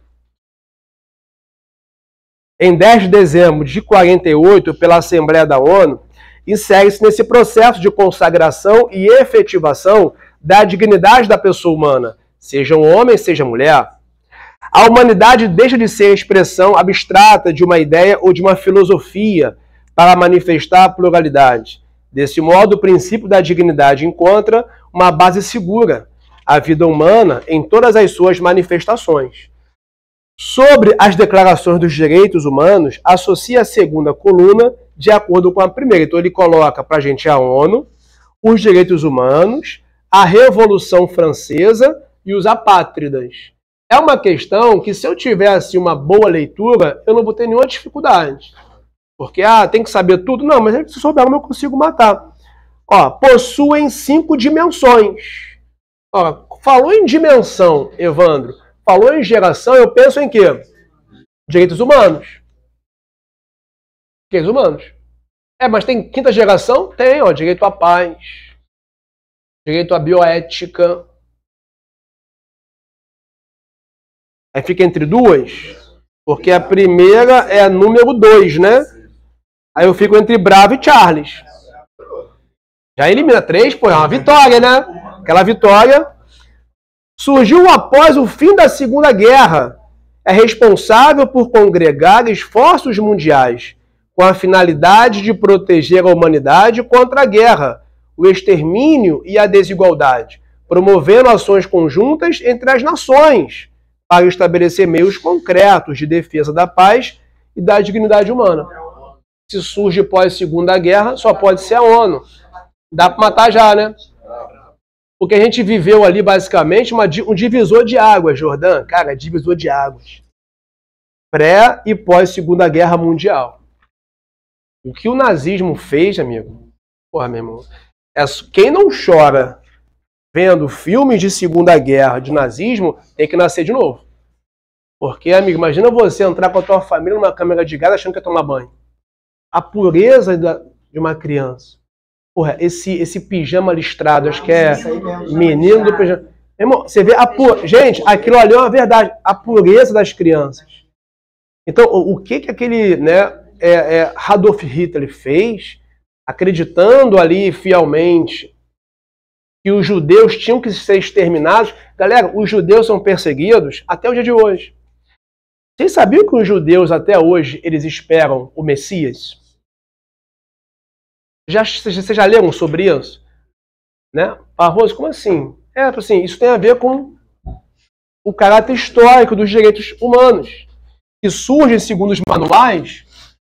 Speaker 1: em 10 de dezembro de 48 pela Assembleia da ONU, insere-se nesse processo de consagração e efetivação da dignidade da pessoa humana, seja um homem, seja mulher. A humanidade deixa de ser a expressão abstrata de uma ideia ou de uma filosofia para manifestar a pluralidade. Desse modo, o princípio da dignidade encontra uma base segura, a vida humana em todas as suas manifestações. Sobre as declarações dos direitos humanos, associa a segunda coluna de acordo com a primeira. Então ele coloca para a gente a ONU, os direitos humanos, a Revolução Francesa e os apátridas. É uma questão que, se eu tivesse uma boa leitura, eu não vou ter nenhuma dificuldade. Porque, tem que saber tudo? Não, mas se souber, eu consigo matar. Ó, possuem 5 dimensões. Ó, falou em dimensão, Evandro. Falou em geração, eu penso em quê? Direitos humanos. Direitos humanos. Mas tem quinta geração? Tem, ó, direito à paz. Direito à bioética. Aí fica entre duas, porque a primeira é a número 2, né? Aí eu fico entre Bravo e Charles. Já elimina 3, pô, é uma vitória, né? Aquela vitória surgiu após o fim da Segunda Guerra. É responsável por congregar esforços mundiais com a finalidade de proteger a humanidade contra a guerra, o extermínio e a desigualdade, promovendo ações conjuntas entre as nações para estabelecer meios concretos de defesa da paz e da dignidade humana. Se surge pós-Segunda Guerra, só pode ser a ONU. Dá para matar já, né? Porque a gente viveu ali, basicamente, um divisor de águas, Jordão. Cara, divisor de águas. Pré- e pós-Segunda Guerra Mundial. O que o nazismo fez, amigo? Porra, meu irmão. Quem não chora vendo filmes de Segunda Guerra, de nazismo, tem que nascer de novo. Porque, amigo, imagina você entrar com a tua família numa câmera de gás achando que ia tomar banho. A pureza de uma criança. Porra, esse pijama listrado, acho que é menino do pijama. Irmão, você vê gente, aquilo ali é uma verdade. A pureza das crianças. Então, o que aquele, né, Adolf Hitler fez, acreditando ali fielmente que os judeus tinham que ser exterminados. Galera, os judeus são perseguidos até o dia de hoje. Vocês sabiam que os judeus até hoje eles esperam o Messias? Vocês já leram sobre isso? Né? Barroso, como assim? Assim, isso tem a ver com o caráter histórico dos direitos humanos, que surge, segundo os manuais,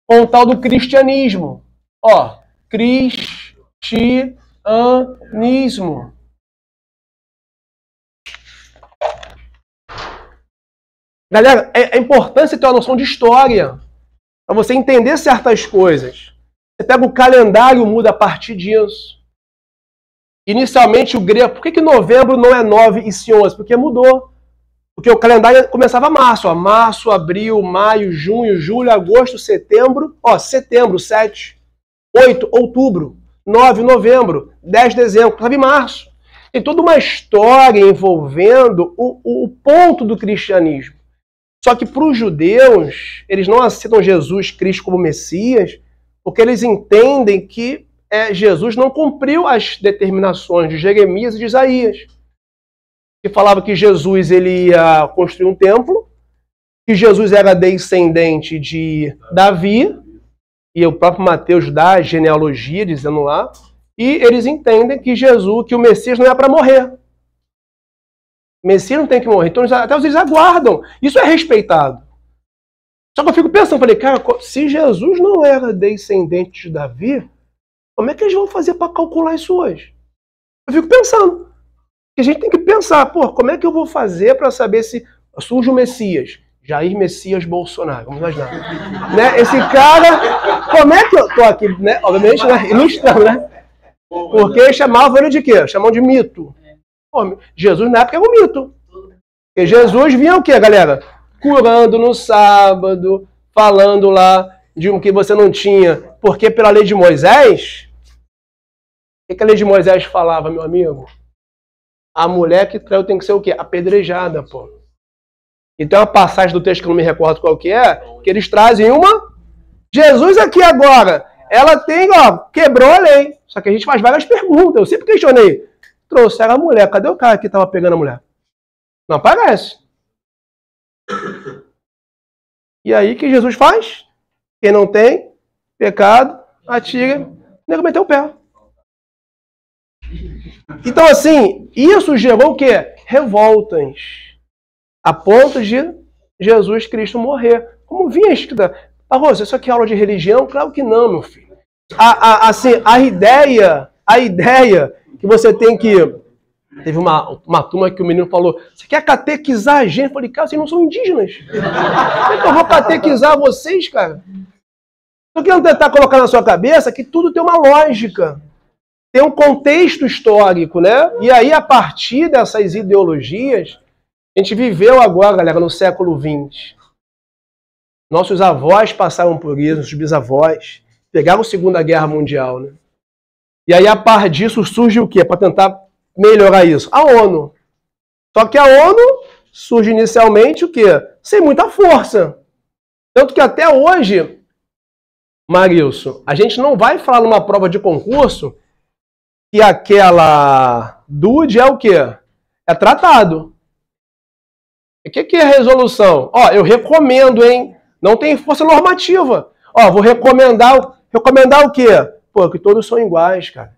Speaker 1: com o tal do cristianismo. Ó, cristianismo. Galera, é importante você ter uma noção de história, para você entender certas coisas. Você pega o calendário, muda a partir disso. Inicialmente o grego, por que novembro não é 9 e se 11? Porque mudou. Porque o calendário começava março, ó, março, abril, maio, junho, julho, agosto, setembro, ó, setembro, 7, 8, outubro, 9, novembro, 10, dezembro, estava em março. Tem toda uma história envolvendo o ponto do cristianismo. Só que para os judeus, eles não aceitam Jesus Cristo como Messias, porque eles entendem que Jesus não cumpriu as determinações de Jeremias e de Isaías, que falava que Jesus ele ia construir um templo, que Jesus era descendente de Davi, e o próprio Mateus dá a genealogia dizendo lá, e eles entendem que o Messias não é para morrer. O Messias não tem que morrer. Então até eles aguardam. Isso é respeitado. Só que eu fico pensando, falei, cara, se Jesus não era descendente de Davi, como é que eles vão fazer para calcular isso hoje? Eu fico pensando. A gente tem que pensar, pô, como é que eu vou fazer para saber se surge o Messias? Jair Messias Bolsonaro, vamos imaginar. Né? Esse cara, como é que eu tô aqui, né? Obviamente, né? Ilustrando, né? Porque chamavam ele de quê? Chamavam de mito. Pô, Jesus na época era um mito. Porque Jesus vinha o quê, galera? Curando no sábado, falando lá de um que você não tinha. Porque pela lei de Moisés, o que a lei de Moisés falava, meu amigo? A mulher que traiu tem que ser o quê? Apedrejada, pô. Então a passagem do texto que eu não me recordo qual que é, que eles trazem uma... Jesus aqui agora, ela tem, ó, quebrou a lei. Só que a gente faz várias perguntas, eu sempre questionei. Trouxeram a mulher, cadê o cara que estava pegando a mulher? Não aparece. E aí o que Jesus faz? Quem não tem pecado, atira, o nego meteu o pé. Então assim, isso gerou o quê? Revoltas. A ponto de Jesus Cristo morrer. Como vinha escrita? Rosa, isso aqui é aula de religião? Claro que não, meu filho. A ideia que você tem que... Teve uma turma que o menino falou, você quer catequizar a gente? Eu falei, cara, vocês não são indígenas. Como é que eu vou catequizar vocês, cara? Eu quero tentar colocar na sua cabeça que tudo tem uma lógica. Tem um contexto histórico, né? E aí, a partir dessas ideologias, a gente viveu agora, galera, no século XX. Nossos avós passaram por isso, nossos bisavós. Pegaram a Segunda Guerra Mundial, né? E aí, a par disso, surge o quê? Para tentar melhorar isso? A ONU. Só que a ONU surge inicialmente o quê? Sem muita força. Tanto que até hoje, Marilson, a gente não vai falar numa prova de concurso que aquela DUD é o quê? É tratado. O que é resolução? Ó, eu recomendo, hein? Não tem força normativa. Ó, vou recomendar o quê? Pô, que todos são iguais, cara.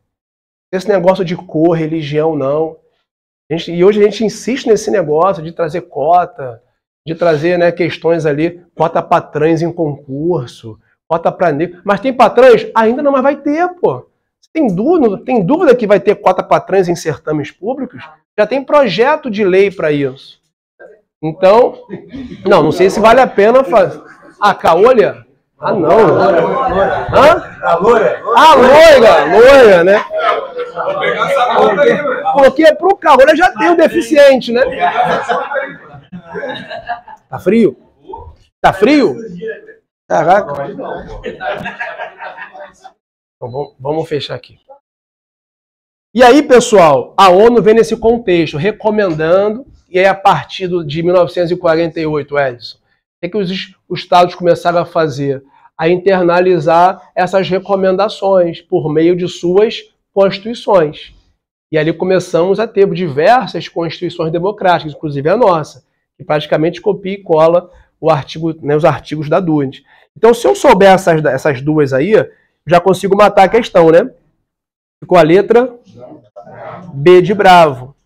Speaker 1: Esse negócio de cor, religião, não. E hoje a gente insiste nesse negócio de trazer cota, de trazer, né, questões ali, cota para trans em concurso, cota para negro. Mas tem para trans? Ainda não, mas vai ter, pô. Tem dúvida que vai ter cota para trans em certames públicos? Já tem projeto de lei para isso. Então, não sei se vale a pena fazer. Ah, caolha? Ah, não. Hã?
Speaker 3: A loira?
Speaker 1: Ah, loira, né? Porque pro caolha já tem o deficiente, né? Tá frio? Tá frio? Caraca. Então, vamos fechar aqui. E aí, pessoal, a ONU vem nesse contexto, recomendando, e aí a partir de 1948, Edson, o que os estados começaram a fazer? A internalizar essas recomendações por meio de suas constituições. E ali começamos a ter diversas constituições democráticas, inclusive a nossa, que praticamente copia e cola os artigos da DUND. Então, se eu souber essas duas aí, já consigo matar a questão, né? Ficou a letra B de bravo.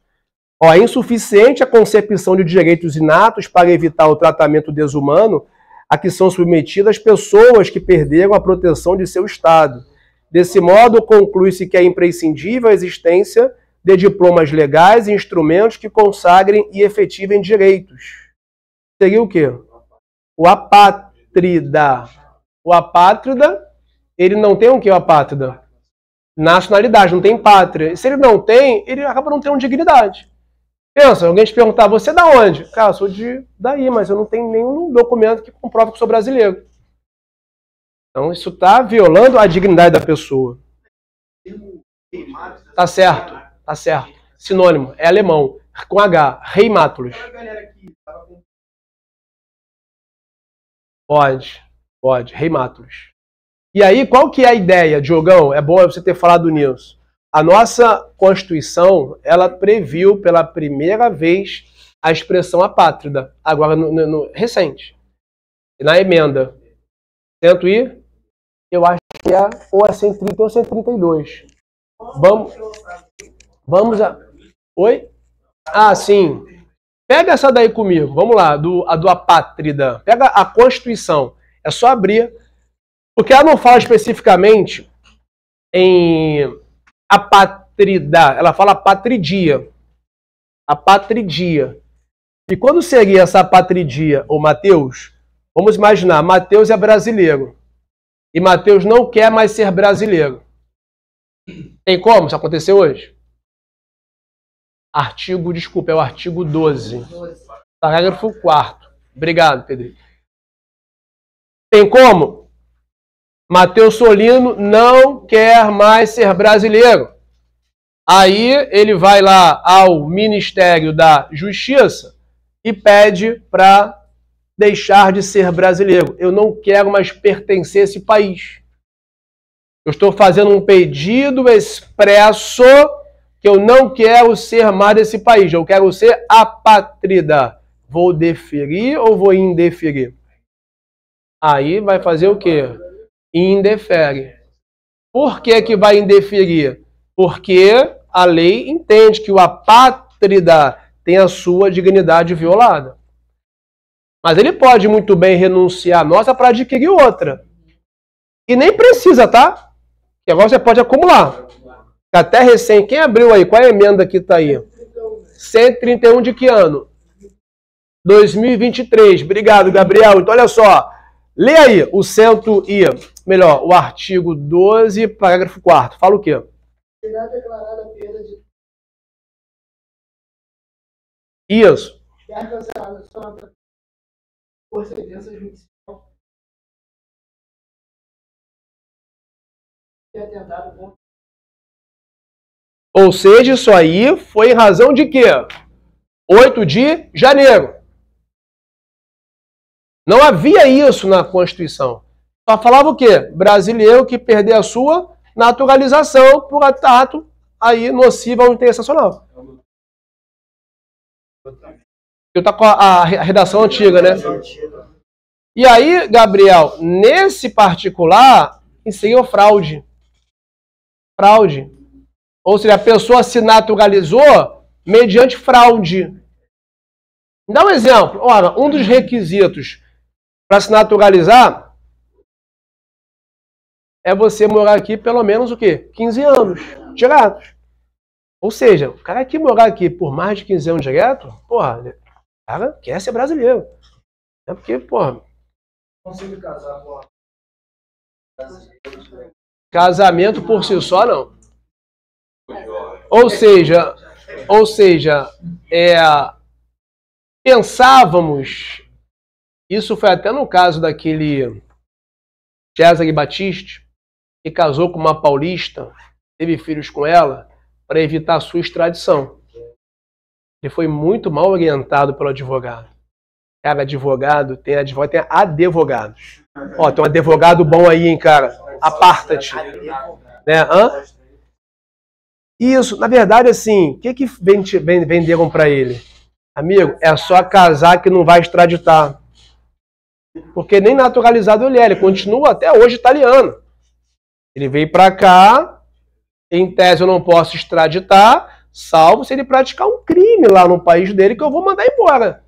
Speaker 1: Ó, é insuficiente a concepção de direitos inatos para evitar o tratamento desumano a que são submetidas pessoas que perderam a proteção de seu Estado. Desse modo, conclui-se que é imprescindível a existência de diplomas legais e instrumentos que consagrem e efetivem direitos. Seria o quê? O apátrida. O apátrida, ele não tem o quê, o apátrida? Nacionalidade, não tem pátria. E se ele não tem, ele acaba não tendo dignidade. Pensa, alguém te perguntar, você é da onde? Cara, eu sou daí, mas eu não tenho nenhum documento que comprove que sou brasileiro. Então isso está violando a dignidade da pessoa. Tá certo, tá certo. Sinônimo, é alemão, com H, Heimatlos. Pode, Heimatlos. E aí, qual que é a ideia, Diogão? É bom você ter falado nisso. A nossa Constituição, ela previu pela primeira vez a expressão apátrida, agora recente, na emenda. Tento ir? Eu acho que é ou é 130 ou 132. Vamos a... Oi? Ah, sim. Pega essa daí comigo, vamos lá, a do apátrida. Pega a Constituição, é só abrir, porque ela não fala especificamente em apátrida, ela fala apatridia. Apatridia. E quando seria essa apatridia, ô Mateus? Vamos imaginar, Mateus é brasileiro. E Mateus não quer mais ser brasileiro. Tem como isso acontecer hoje? É o artigo 12. Parágrafo 4º. Obrigado, Pedro. Tem como? Mateus Solino não quer mais ser brasileiro. Aí ele vai lá ao Ministério da Justiça e pede para deixar de ser brasileiro. Eu não quero mais pertencer a esse país. Eu estou fazendo um pedido expresso que eu não quero ser mais desse país. Eu quero ser apátrida. Vou deferir ou vou indeferir? Aí vai fazer o quê? Indefere. Por que que vai indeferir? Porque a lei entende que o apátrida tem a sua dignidade violada. Mas ele pode muito bem renunciar a nossa para adquirir outra. E nem precisa, tá? Que agora você pode acumular. Até recém. Quem abriu aí? Qual é a emenda que está aí? 131 de que ano? 2023. Obrigado, Gabriel. Então, olha só. Lê aí o artigo 12, parágrafo 4º. Fala o quê?
Speaker 4: Será declarada a perda de...
Speaker 1: Isso.
Speaker 4: Será cancelada só por sentença judicial e atentado contra...
Speaker 1: Ou seja, isso aí foi em razão de quê? 8 de janeiro. Não havia isso na Constituição. Só falava o quê? Brasileiro que perder a sua naturalização por ato aí nocivo ao interesse nacional. Eu tá com a redação antiga, né? E aí, Gabriel, nesse particular, inseriu fraude. Fraude. Ou seja, a pessoa se naturalizou mediante fraude. Dá um exemplo. Ora, um dos requisitos para se naturalizar é você morar aqui pelo menos o quê? 15 anos diretos. Ou seja, o cara que morar aqui por mais de 15 anos direto, porra, o cara quer ser brasileiro. É porque, porra...
Speaker 3: Consigo casar com a...
Speaker 1: Casamento por si só, não. Ou seja, pensávamos, isso foi até no caso daquele Cesare Battisti, que casou com uma paulista, teve filhos com ela, para evitar a sua extradição. Ele foi muito mal orientado pelo advogado. Cara, advogado tem advogados. Ó, tem um advogado bom aí, hein, cara? Aparta-te. Né? Hã? Isso, na verdade, assim, o que venderam para ele? Amigo, é só casar que não vai extraditar. Porque nem naturalizado ele continua até hoje italiano. Ele veio para cá, em tese eu não posso extraditar, salvo se ele praticar um crime lá no país dele que eu vou mandar embora.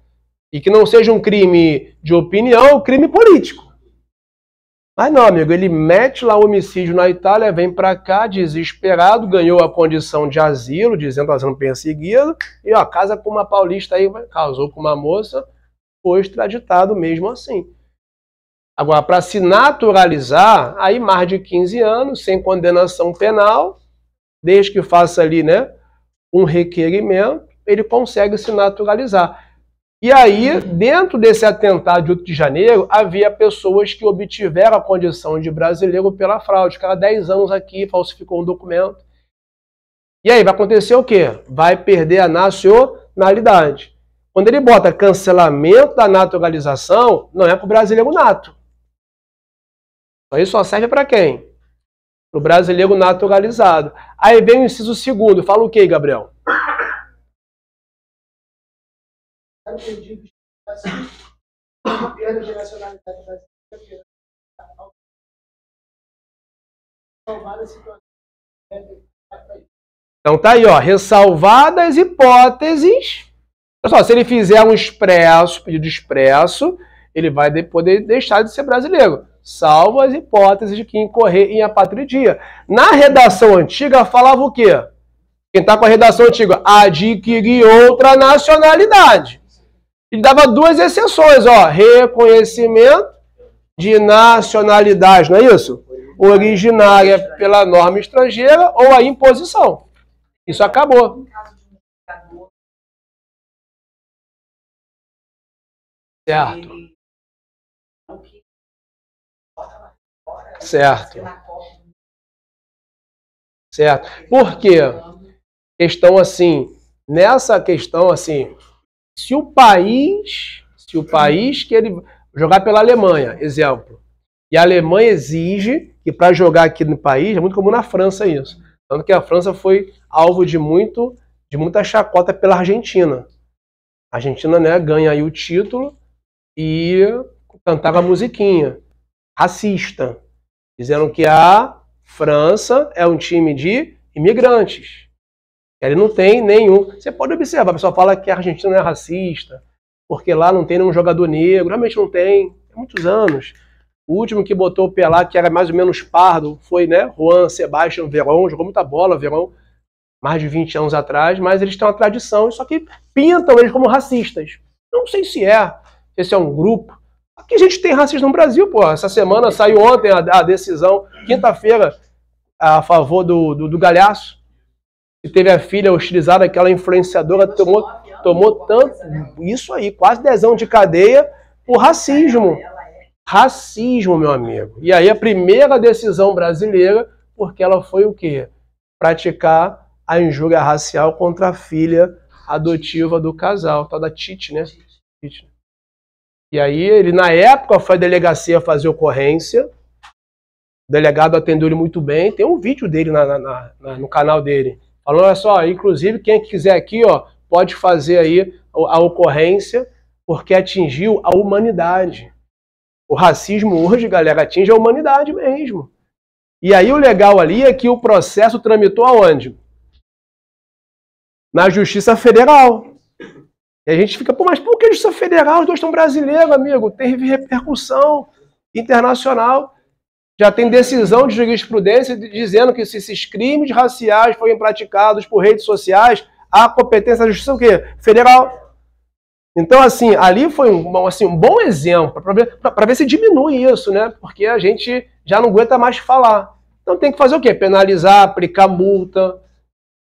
Speaker 1: E que não seja um crime de opinião, um crime político. Mas não, amigo, ele mete lá o homicídio na Itália, vem pra cá desesperado, ganhou a condição de asilo, dizendo que está sendo perseguido, e ó, casa com uma paulista aí, casou com uma moça, foi extraditado mesmo assim. Agora, para se naturalizar, aí mais de 15 anos, sem condenação penal, desde que faça ali, né, um requerimento, ele consegue se naturalizar. E aí, dentro desse atentado de 8 de janeiro, havia pessoas que obtiveram a condição de brasileiro pela fraude. O cara 10 anos aqui, falsificou um documento. E aí, vai acontecer o quê? Vai perder a nacionalidade. Quando ele bota cancelamento da naturalização, não é para o brasileiro nato. Isso só serve para quem? Para o brasileiro naturalizado. Aí vem o inciso 2º. Fala o quê, Gabriel?
Speaker 4: Uma perda de nacionalidade brasileira.
Speaker 1: Então tá aí, ó, ressalvadas hipóteses. Pessoal, se ele fizer um expresso, pedido expresso, ele vai poder deixar de ser brasileiro, salvo as hipóteses de que incorrer em apatridia. Na redação antiga falava o quê? Quem está com a redação antiga, adquirir outra nacionalidade. E dava 2 exceções, ó, reconhecimento de nacionalidade, não é isso? Originária pela norma estrangeira ou a imposição. Isso acabou. Certo. Certo. Certo. Por quê? Questão assim, nessa questão assim, se o país que ele jogar pela Alemanha, exemplo, e a Alemanha exige que para jogar aqui no país, é muito comum na França isso, tanto que a França foi alvo de muita chacota pela Argentina. A Argentina, né, ganha aí o título e cantava a musiquinha racista, dizendo que a França é um time de imigrantes. Ele não tem nenhum... Você pode observar, a pessoa fala que a Argentina não é racista, porque lá não tem nenhum jogador negro. Realmente não tem, há muitos anos. O último que botou o pé lá, que era mais ou menos pardo, foi, né, Juan Sebastián Verón, jogou muita bola, Verón, mais de 20 anos atrás, mas eles têm uma tradição, só que pintam eles como racistas. Não sei se esse é um grupo. Aqui a gente tem racismo no Brasil, pô. Essa semana saiu ontem a decisão, quinta-feira, a favor do Galhaço, que teve a filha hostilizada, aquela influenciadora, tomou tanto, isso aí, quase 10 anos de cadeia por racismo. Racismo, meu amigo. E aí a primeira decisão brasileira, porque ela foi o quê? Praticar a injúria racial contra a filha adotiva do casal, tal da Titi, né? Titi. E aí ele, na época, foi à delegacia fazer ocorrência, o delegado atendeu ele muito bem, tem um vídeo dele no canal dele, falou, olha só, inclusive quem quiser aqui, ó, pode fazer aí a ocorrência, porque atingiu a humanidade. O racismo hoje, galera, atinge a humanidade mesmo. E aí o legal ali é que o processo tramitou aonde? Na Justiça Federal. E a gente fica, pô, mas por que a Justiça Federal? Os dois estão brasileiros, amigo. Tem repercussão internacional. Já tem decisão de jurisprudência dizendo que se esses crimes raciais forem praticados por redes sociais, a competência da Justiça é o quê? Federal. Então, assim, ali foi um bom exemplo para ver se diminui isso, né? Porque a gente já não aguenta mais falar. Então tem que fazer o quê? Penalizar, aplicar multa.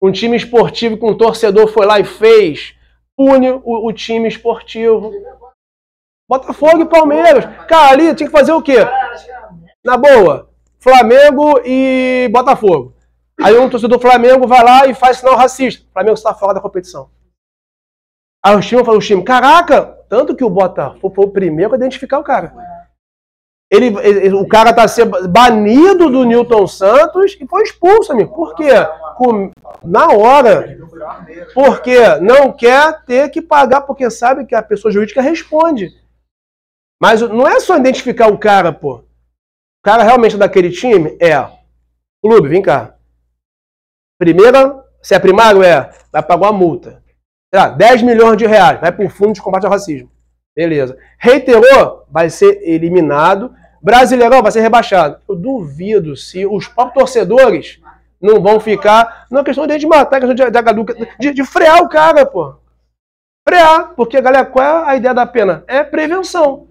Speaker 1: Um time esportivo com um torcedor foi lá e fez, pune o time esportivo. Botafogo e Palmeiras. Cara, ali tinha que fazer o quê? Na boa, Flamengo e Botafogo. Aí um torcedor do Flamengo vai lá e faz sinal racista. O Flamengo está fora da competição. Aí o time, caraca, tanto que o Botafogo foi o primeiro a identificar o cara. O cara tá sendo banido do Newton Santos e foi expulso, amigo. Por quê? Na hora. Porque não quer ter que pagar, porque sabe que a pessoa jurídica responde. Mas não é só identificar o cara, pô. O cara realmente é daquele time? É. Clube, vem cá. Primeira, se é primário, vai pagar uma multa. 10 milhões de reais, vai para o Fundo de Combate ao Racismo. Beleza. Reiterou, vai ser eliminado. Brasileirão vai ser rebaixado. Eu duvido se os próprios torcedores não vão ficar... Não é questão de matar, é questão de frear o cara, pô. Frear. Porque, galera, qual é a ideia da pena? É prevenção.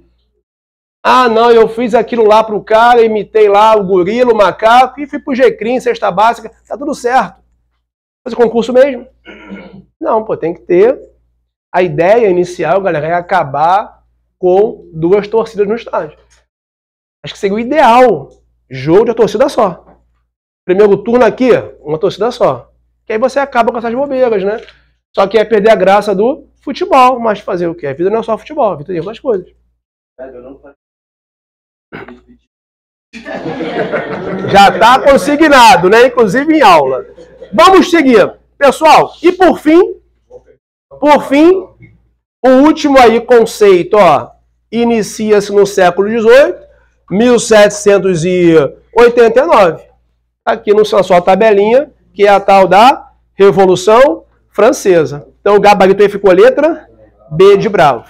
Speaker 1: Ah, não, eu fiz aquilo lá pro cara, imitei lá o gorila, o macaco, e fui pro G-Crim, cesta básica. Tá tudo certo. Fazer concurso mesmo. Não, pô, tem que ter. A ideia inicial, galera, é acabar com 2 torcidas no estádio. Acho que seria o ideal. Jogo de torcida só. Primeiro turno aqui, uma torcida só. Que aí você acaba com essas bobeiras, né? Só que é perder a graça do futebol. Mas fazer o quê? A vida não é só futebol, a vida tem outras coisas. Já está consignado, né? Inclusive em aula. Vamos seguir. Pessoal, e por fim, o último aí conceito, ó, inicia-se no século XVIII, 1789. Aqui na sua tabelinha, que é a tal da Revolução Francesa. Então o gabarito aí ficou letra B de bravo.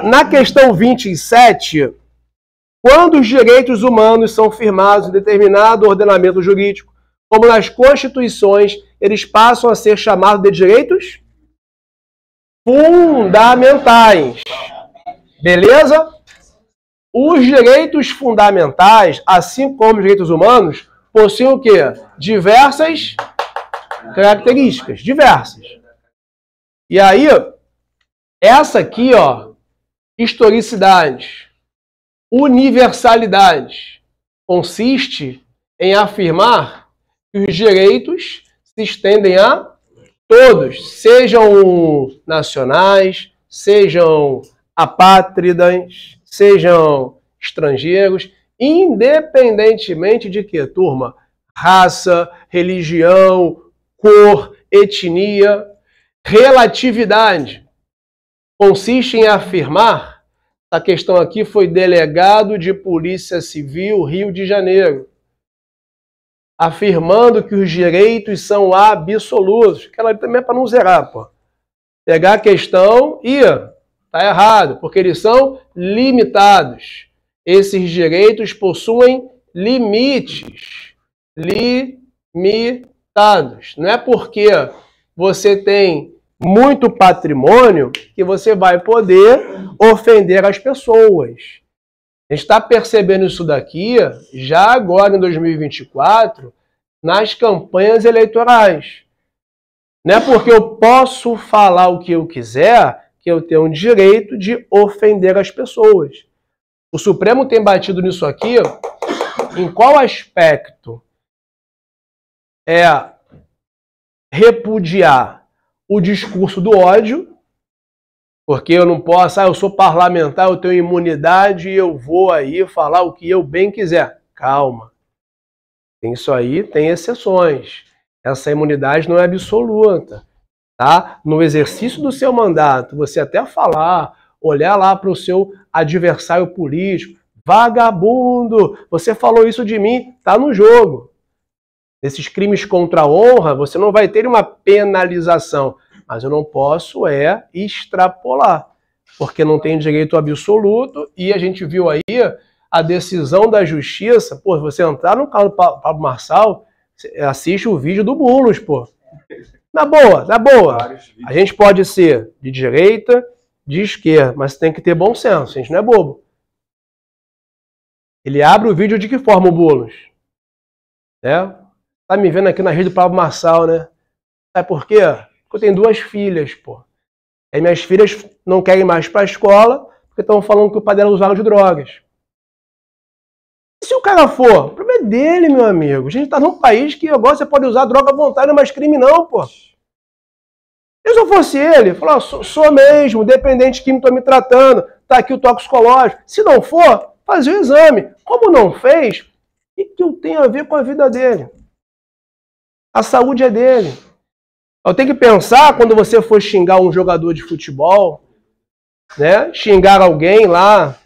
Speaker 1: Na questão 27, quando os direitos humanos são firmados em determinado ordenamento jurídico, como nas constituições, eles passam a ser chamados de direitos fundamentais. Beleza? Os direitos fundamentais, assim como os direitos humanos, possuem o quê? Diversas características. Diversas. E aí, essa aqui, ó, historicidade, universalidade, consiste em afirmar que os direitos se estendem a todos, sejam nacionais, sejam apátridas, sejam estrangeiros, independentemente de quê, turma? Raça, religião, cor, etnia, relatividade. Consiste em afirmar, a questão aqui foi delegado de Polícia Civil, Rio de Janeiro, afirmando que os direitos são absolutos. Aquela também é para não zerar, pô. Pegar a questão e tá errado, porque eles são limitados. Esses direitos possuem limites. Limitados. Não é porque você tem muito patrimônio que você vai poder ofender as pessoas. A gente está percebendo isso daqui já agora em 2024 nas campanhas eleitorais. Não é porque eu posso falar o que eu quiser que eu tenho o direito de ofender as pessoas. O Supremo tem batido nisso aqui em qual aspecto? É repudiar o discurso do ódio, porque eu não posso, eu sou parlamentar, eu tenho imunidade e eu vou aí falar o que eu bem quiser. Calma. Tem isso aí, tem exceções. Essa imunidade não é absoluta. Tá? No exercício do seu mandato, você até falar olhar lá para o seu adversário político. Vagabundo, você falou isso de mim, tá no jogo. Nesses crimes contra a honra, você não vai ter uma penalização, mas eu não posso extrapolar, porque não tem direito absoluto, e a gente viu aí a decisão da justiça. Pô, você entrar no carro do Pablo Marçal, assiste o vídeo do Boulos, pô. Na boa, na boa. A gente pode ser de direita, de esquerda, mas tem que ter bom senso, a gente não é bobo. Ele abre o vídeo de que forma, o Boulos? Tá me vendo aqui na rede do Pablo Marçal, né? Sabe por quê? Porque eu tenho 2 filhas, pô. Aí minhas filhas não querem mais para a escola, porque estão falando que o pai dela usava de drogas. E se o cara for? O problema é dele, meu amigo. A gente tá num país que agora você pode usar droga à vontade, não é mais crime não, pô. E se eu fosse ele, falar, sou mesmo, dependente químico, tô me tratando, tá aqui o toxicológico. Se não for, fazer o exame. Como não fez, o que eu tenho a ver com a vida dele? A saúde é dele. Eu tenho que pensar, quando você for xingar um jogador de futebol, né, xingar alguém lá,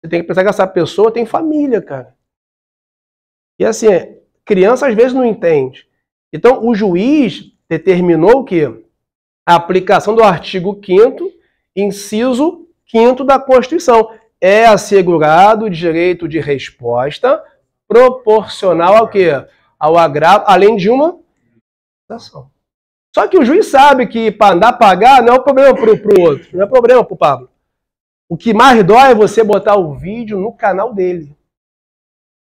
Speaker 1: você tem que pensar que essa pessoa tem família, cara. E assim, criança às vezes não entende. Então, o juiz determinou o quê? A aplicação do artigo 5º, inciso 5º da Constituição. É assegurado o direito de resposta proporcional ao quê? Ao agravo, além de uma ação. Só que o juiz sabe que para andar pagar não é um problema para o outro, não é problema para o Pablo. O que mais dói é você botar o vídeo no canal dele,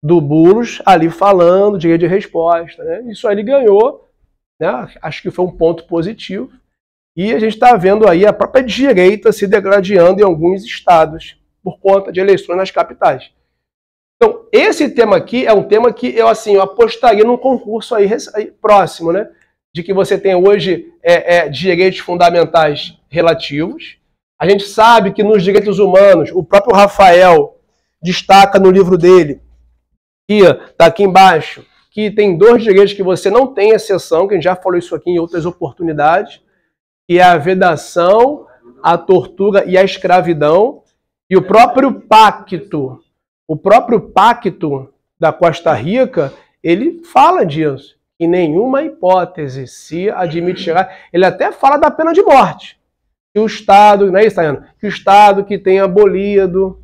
Speaker 1: do Boulos ali falando, direito de resposta. Né? Isso aí ele ganhou, né? Acho que foi um ponto positivo. E a gente está vendo aí a própria direita se degradando em alguns estados por conta de eleições nas capitais. Então, esse tema aqui é um tema que eu apostaria num concurso aí próximo, né? De que você tem hoje direitos fundamentais relativos. A gente sabe que nos direitos humanos, o próprio Rafael destaca no livro dele, que está aqui embaixo, que tem 2 direitos que você não tem exceção, que a gente já falou isso aqui em outras oportunidades, que é a vedação, a tortura e a escravidão. E o próprio pacto da Costa Rica, ele fala disso. Em nenhuma hipótese se admitirá. Ele até fala da pena de morte. Que o Estado, não é isso, Tayana? Que o Estado que tem abolido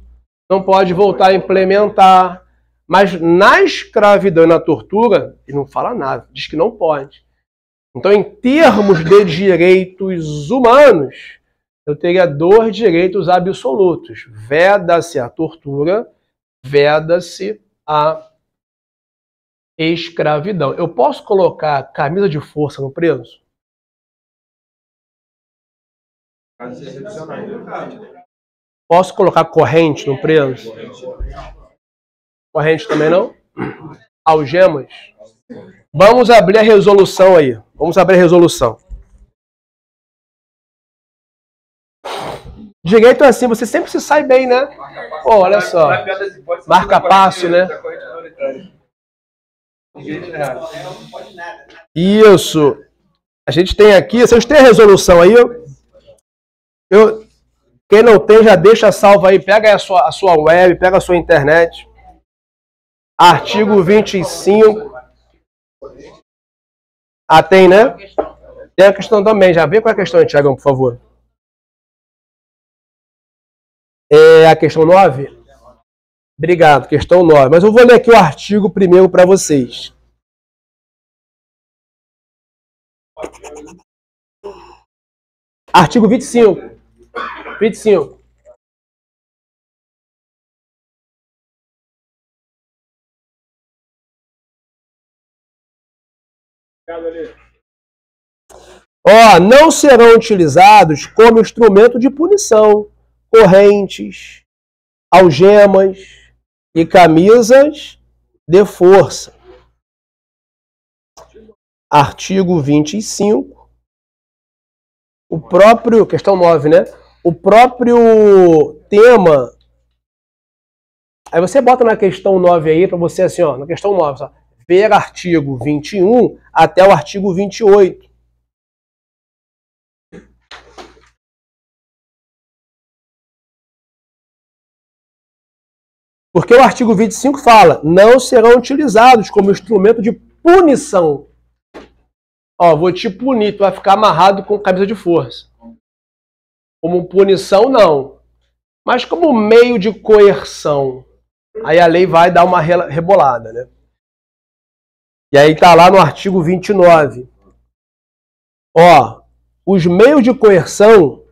Speaker 1: não pode voltar a implementar. Mas na escravidão e na tortura, ele não fala nada, diz que não pode. Então, em termos de direitos humanos, eu teria 2 direitos absolutos. Veda-se a tortura, veda-se a escravidão. Eu posso colocar camisa de força no preso? Posso colocar corrente no preso? Corrente também não? Algemas? Vamos abrir a resolução aí. Vamos abrir a resolução. Direito é assim, você sempre se sai bem, né? Pô, olha só. Marca passo, né? Isso. A gente tem aqui, vocês têm a resolução aí? Quem não tem, já deixa salvo aí. Pega aí a sua web, pega a sua internet. Artigo 25. Ah, tem, né? Tem a questão também. Já vê qual é a questão, Tiagão, por favor. É a questão 9? Obrigado, questão 9. Mas eu vou ler aqui o artigo primeiro para vocês. Artigo 25. 25. Não serão utilizados como instrumento de punição correntes, algemas e camisas de força. Artigo 25. O próprio, questão 9, né? O próprio tema. Aí você bota na questão 9 aí para você assim, na questão 9, só, ver artigo 21 até o artigo 28. Porque o artigo 25 fala, não serão utilizados como instrumento de punição. Ó, vou te punir, tu vai ficar amarrado com camisa de força. Como punição, não. Mas como meio de coerção. Aí a lei vai dar uma rebolada, né? E aí tá lá no artigo 29. Ó, os meios de coerção,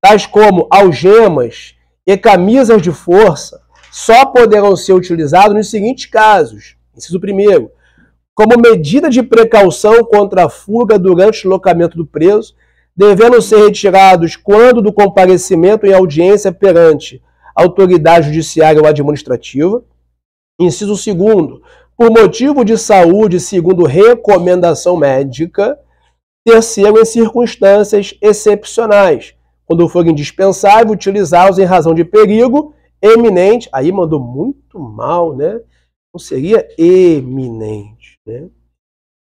Speaker 1: tais como algemas e camisas de força, só poderão ser utilizados nos seguintes casos. Inciso 1º, como medida de precaução contra a fuga durante o deslocamento do preso, devendo ser retirados quando do comparecimento em audiência perante autoridade judiciária ou administrativa. Inciso 2º, por motivo de saúde segundo recomendação médica. Terceiro, em circunstâncias excepcionais, quando for indispensável utilizá-los em razão de perigo eminente. Aí mandou muito mal, né? Não seria eminente, né?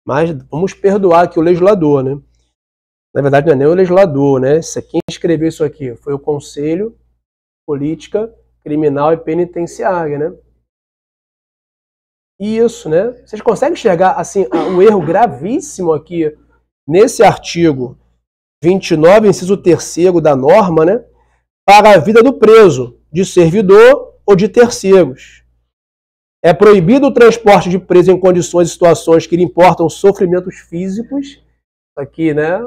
Speaker 1: Mas vamos perdoar aqui o legislador, né? Na verdade, não é nem o legislador, né? Quem escreveu isso aqui foi o Conselho Política, Criminal e Penitenciária, né? Isso, né? Vocês conseguem enxergar, assim, um erro gravíssimo aqui nesse artigo 29, inciso 3º da norma, né? Para a vida do preso, de servidor ou de terceiros. É proibido o transporte de preso em condições e situações que lhe importam sofrimentos físicos. Aqui, né?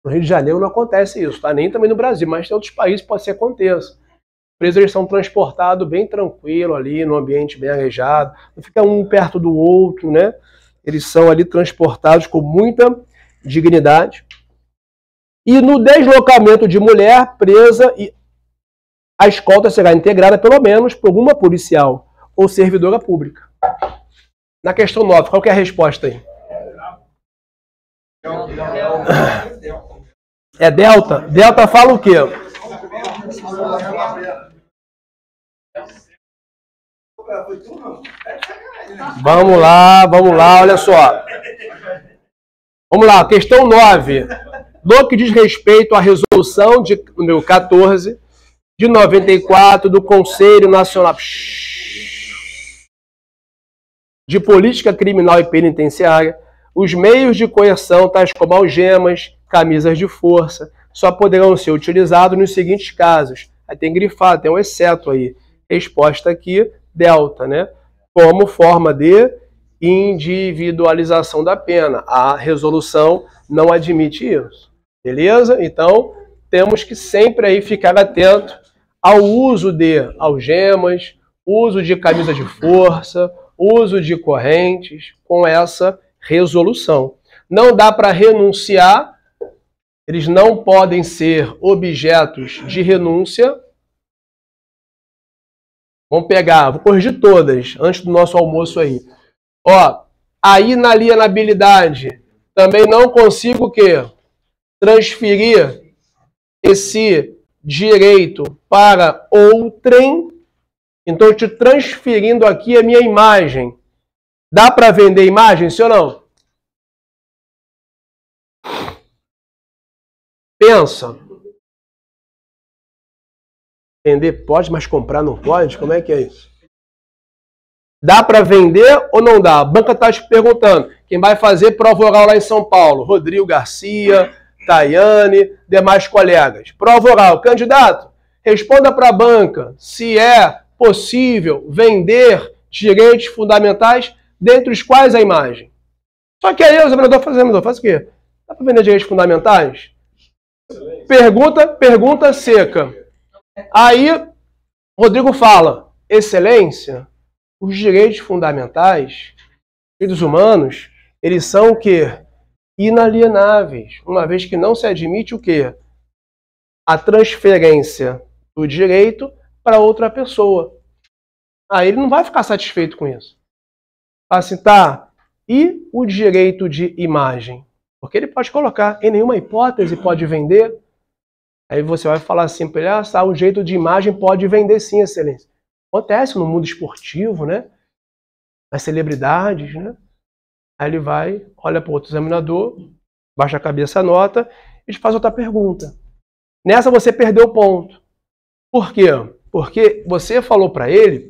Speaker 1: No Rio de Janeiro não acontece isso, tá? Nem também no Brasil, mas em outros países pode ser que aconteça. Os presos eles são transportados bem tranquilo ali, num ambiente bem arejado, não fica um perto do outro, né? Eles são ali transportados com muita dignidade. E no deslocamento de mulher presa, a escolta será integrada pelo menos por uma policial ou servidora pública. Na questão 9, qual que é a resposta aí? É delta? Delta fala o quê? Vamos lá, olha só. Vamos lá, questão 9. No que diz respeito à resolução de número 14 de 94 do Conselho Nacional de Política Criminal e Penitenciária, os meios de coerção, tais como algemas, camisas de força, só poderão ser utilizados nos seguintes casos. Aí tem grifado, tem um exceto aí. Resposta aqui, delta, né? Como forma de individualização da pena. A resolução não admite isso. Beleza? Então, temos que sempre aí ficar atento ao uso de algemas, uso de camisa de força, uso de correntes com essa resolução. Não dá para renunciar, eles não podem ser objetos de renúncia. Vamos pegar, vou corrigir todas antes do nosso almoço aí. Ó, a inalienabilidade, também não consigo o quê? Transferir esse direito para outrem. Então, eu estou transferindo aqui a minha imagem. Dá para vender imagem, sim ou não? Pensa. Vender pode, mas comprar não pode? Como é que é isso? Dá para vender ou não dá? A banca está te perguntando. Quem vai fazer prova oral lá em São Paulo? Rodrigo Garcia, Tayane, demais colegas. Prova oral. Candidato, responda para a banca se é possível vender direitos fundamentais, dentre os quais a imagem. Só que aí o examinador faz o quê? Dá para vender direitos fundamentais? Pergunta seca. Aí, Rodrigo fala, excelência, os direitos fundamentais, direitos humanos, eles são o quê? Inalienáveis, uma vez que não se admite o quê? A transferência do direito para outra pessoa. Aí ele não vai ficar satisfeito com isso. Assim, tá, e o direito de imagem? Porque ele pode colocar, em nenhuma hipótese pode vender. Aí você vai falar assim para ele, o jeito de imagem pode vender sim, excelência. Acontece no mundo esportivo, né? As celebridades, né? Aí ele vai, olha para o outro examinador, baixa a cabeça, anota, e te faz outra pergunta. Nessa você perdeu o ponto. Por quê? Porque você falou para ele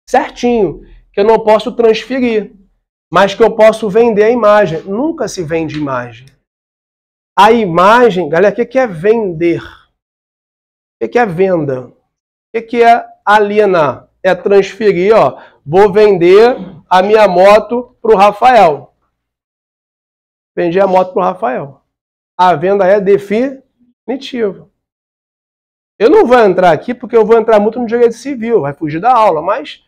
Speaker 1: certinho, que eu não posso transferir, mas que eu posso vender a imagem. Nunca se vende imagem. A imagem, galera, o que é vender? O que é venda? O que é alienar? É transferir, ó, vou vender a minha moto para o Rafael. Vendi a moto para o Rafael. A venda é definitiva. Eu não vou entrar aqui porque eu vou entrar muito no direito civil, vai fugir da aula, mas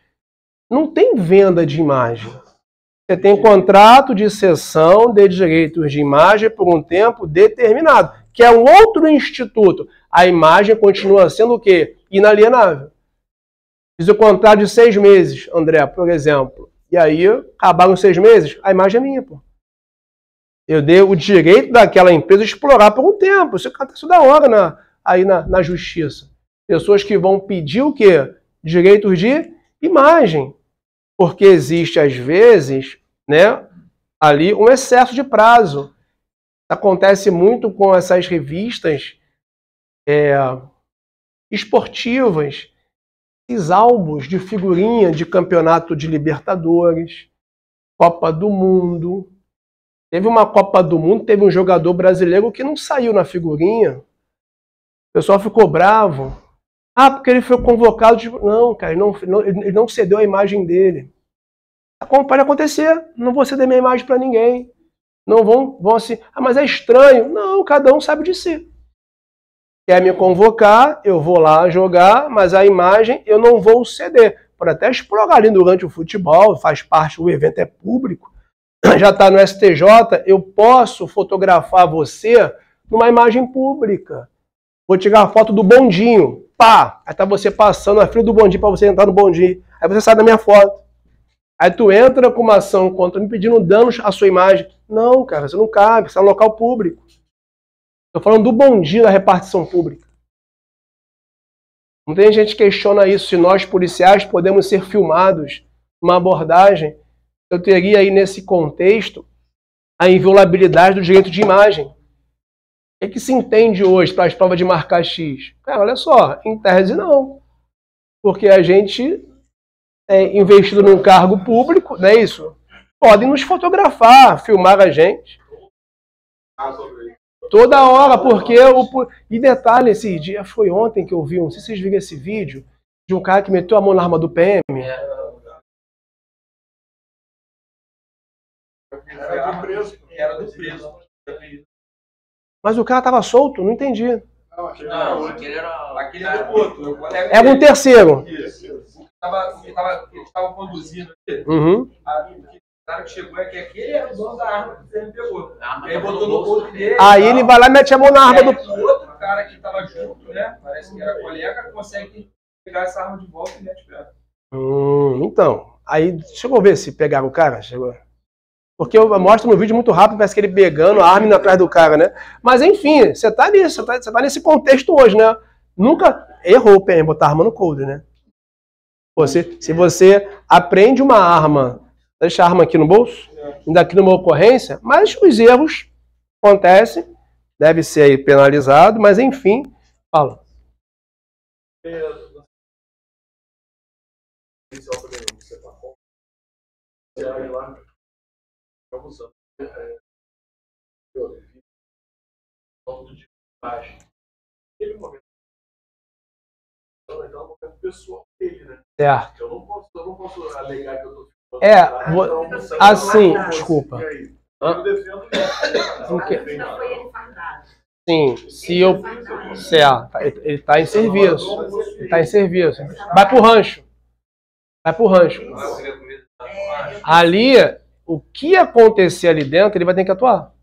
Speaker 1: não tem venda de imagem. Você tem contrato de cessão de direitos de imagem por um tempo determinado, que é um outro instituto. A imagem continua sendo o quê? Inalienável. Fiz o contrato de 6 meses, André, por exemplo. E aí, acabaram os 6 meses, a imagem é minha, pô. Eu dei o direito daquela empresa explorar por um tempo. Isso acontece da hora aí na justiça. Pessoas que vão pedir o quê? Direitos de imagem. Porque existe, às vezes, né, ali um excesso de prazo. Acontece muito com essas revistas esportivas, esses álbuns de figurinha de campeonato de Libertadores, Copa do Mundo. Teve uma Copa do Mundo, teve um jogador brasileiro que não saiu na figurinha. O pessoal ficou bravo. Ah, porque ele foi convocado. Não, cara, ele não cedeu a imagem dele. Como pode acontecer? Não vou ceder minha imagem para ninguém. Não vão assim, ah, mas é estranho. Não, cada um sabe de si. Quer me convocar, eu vou lá jogar, mas a imagem eu não vou ceder. Pode até explorar ali durante o futebol, faz parte, o evento é público. Já está no STJ, eu posso fotografar você numa imagem pública. Vou tirar a foto do bondinho. Pá! Aí tá você passando na fila do bondinho para você entrar no bondinho. Aí você sai da minha foto. Aí tu entra com uma ação contra me pedindo danos à sua imagem. Não, cara, você não cabe, você é um local público. Estou falando do bondinho da repartição pública. Não tem gente que questiona isso, se nós policiais podemos ser filmados numa abordagem. Eu teria aí nesse contexto a inviolabilidade do direito de imagem. O que se entende hoje para as provas de marcar X? Cara, olha só, em tese não. Porque a gente é investido num cargo público, não é isso? Podem nos fotografar, filmar a gente. Toda hora, porque... E detalhe, esse dia, foi ontem que eu vi, não sei se vocês viram esse vídeo, de um cara que meteu a mão na arma do PM.
Speaker 3: Era do preso.
Speaker 1: Mas o cara tava solto, não entendi.
Speaker 3: Não, aquele era do outro.
Speaker 1: Era um terceiro.
Speaker 3: Isso. Eles estavam conduzindo aqui.
Speaker 1: Uhum.
Speaker 3: O cara que chegou é que aquele era o dono da arma que ele pegou. Aí botou no bolso dele.
Speaker 1: Aí ele vai lá e mete a mão na arma do...
Speaker 3: O outro cara que estava junto, né? Parece que era colega, consegue pegar essa arma de volta e mete pra ela.
Speaker 1: Então, aí deixa eu ver se pegaram o cara. Chegou. Porque eu mostro no vídeo muito rápido, parece que ele pegando a arma indo atrás do cara, né? Mas enfim, você tá nisso, você tá nesse contexto hoje, né? Nunca errou o PM botar arma no coldre, né? Se você aprende uma arma, deixa a arma aqui no bolso, ainda aqui numa ocorrência, mas os erros acontecem, deve ser aí penalizado, mas enfim, fala.
Speaker 4: Pessoal dele, né?
Speaker 1: Certo.
Speaker 4: Eu não posso alegar que eu tô
Speaker 1: assim, desculpa.
Speaker 4: Eu defendo isso.
Speaker 2: Não foi ele fardado.
Speaker 1: Sim, se eu... Certo, ele está em serviço. Ele está em serviço. Vai pro rancho. Vai pro rancho. Ali, o que acontecer ali dentro, ele vai ter que atuar.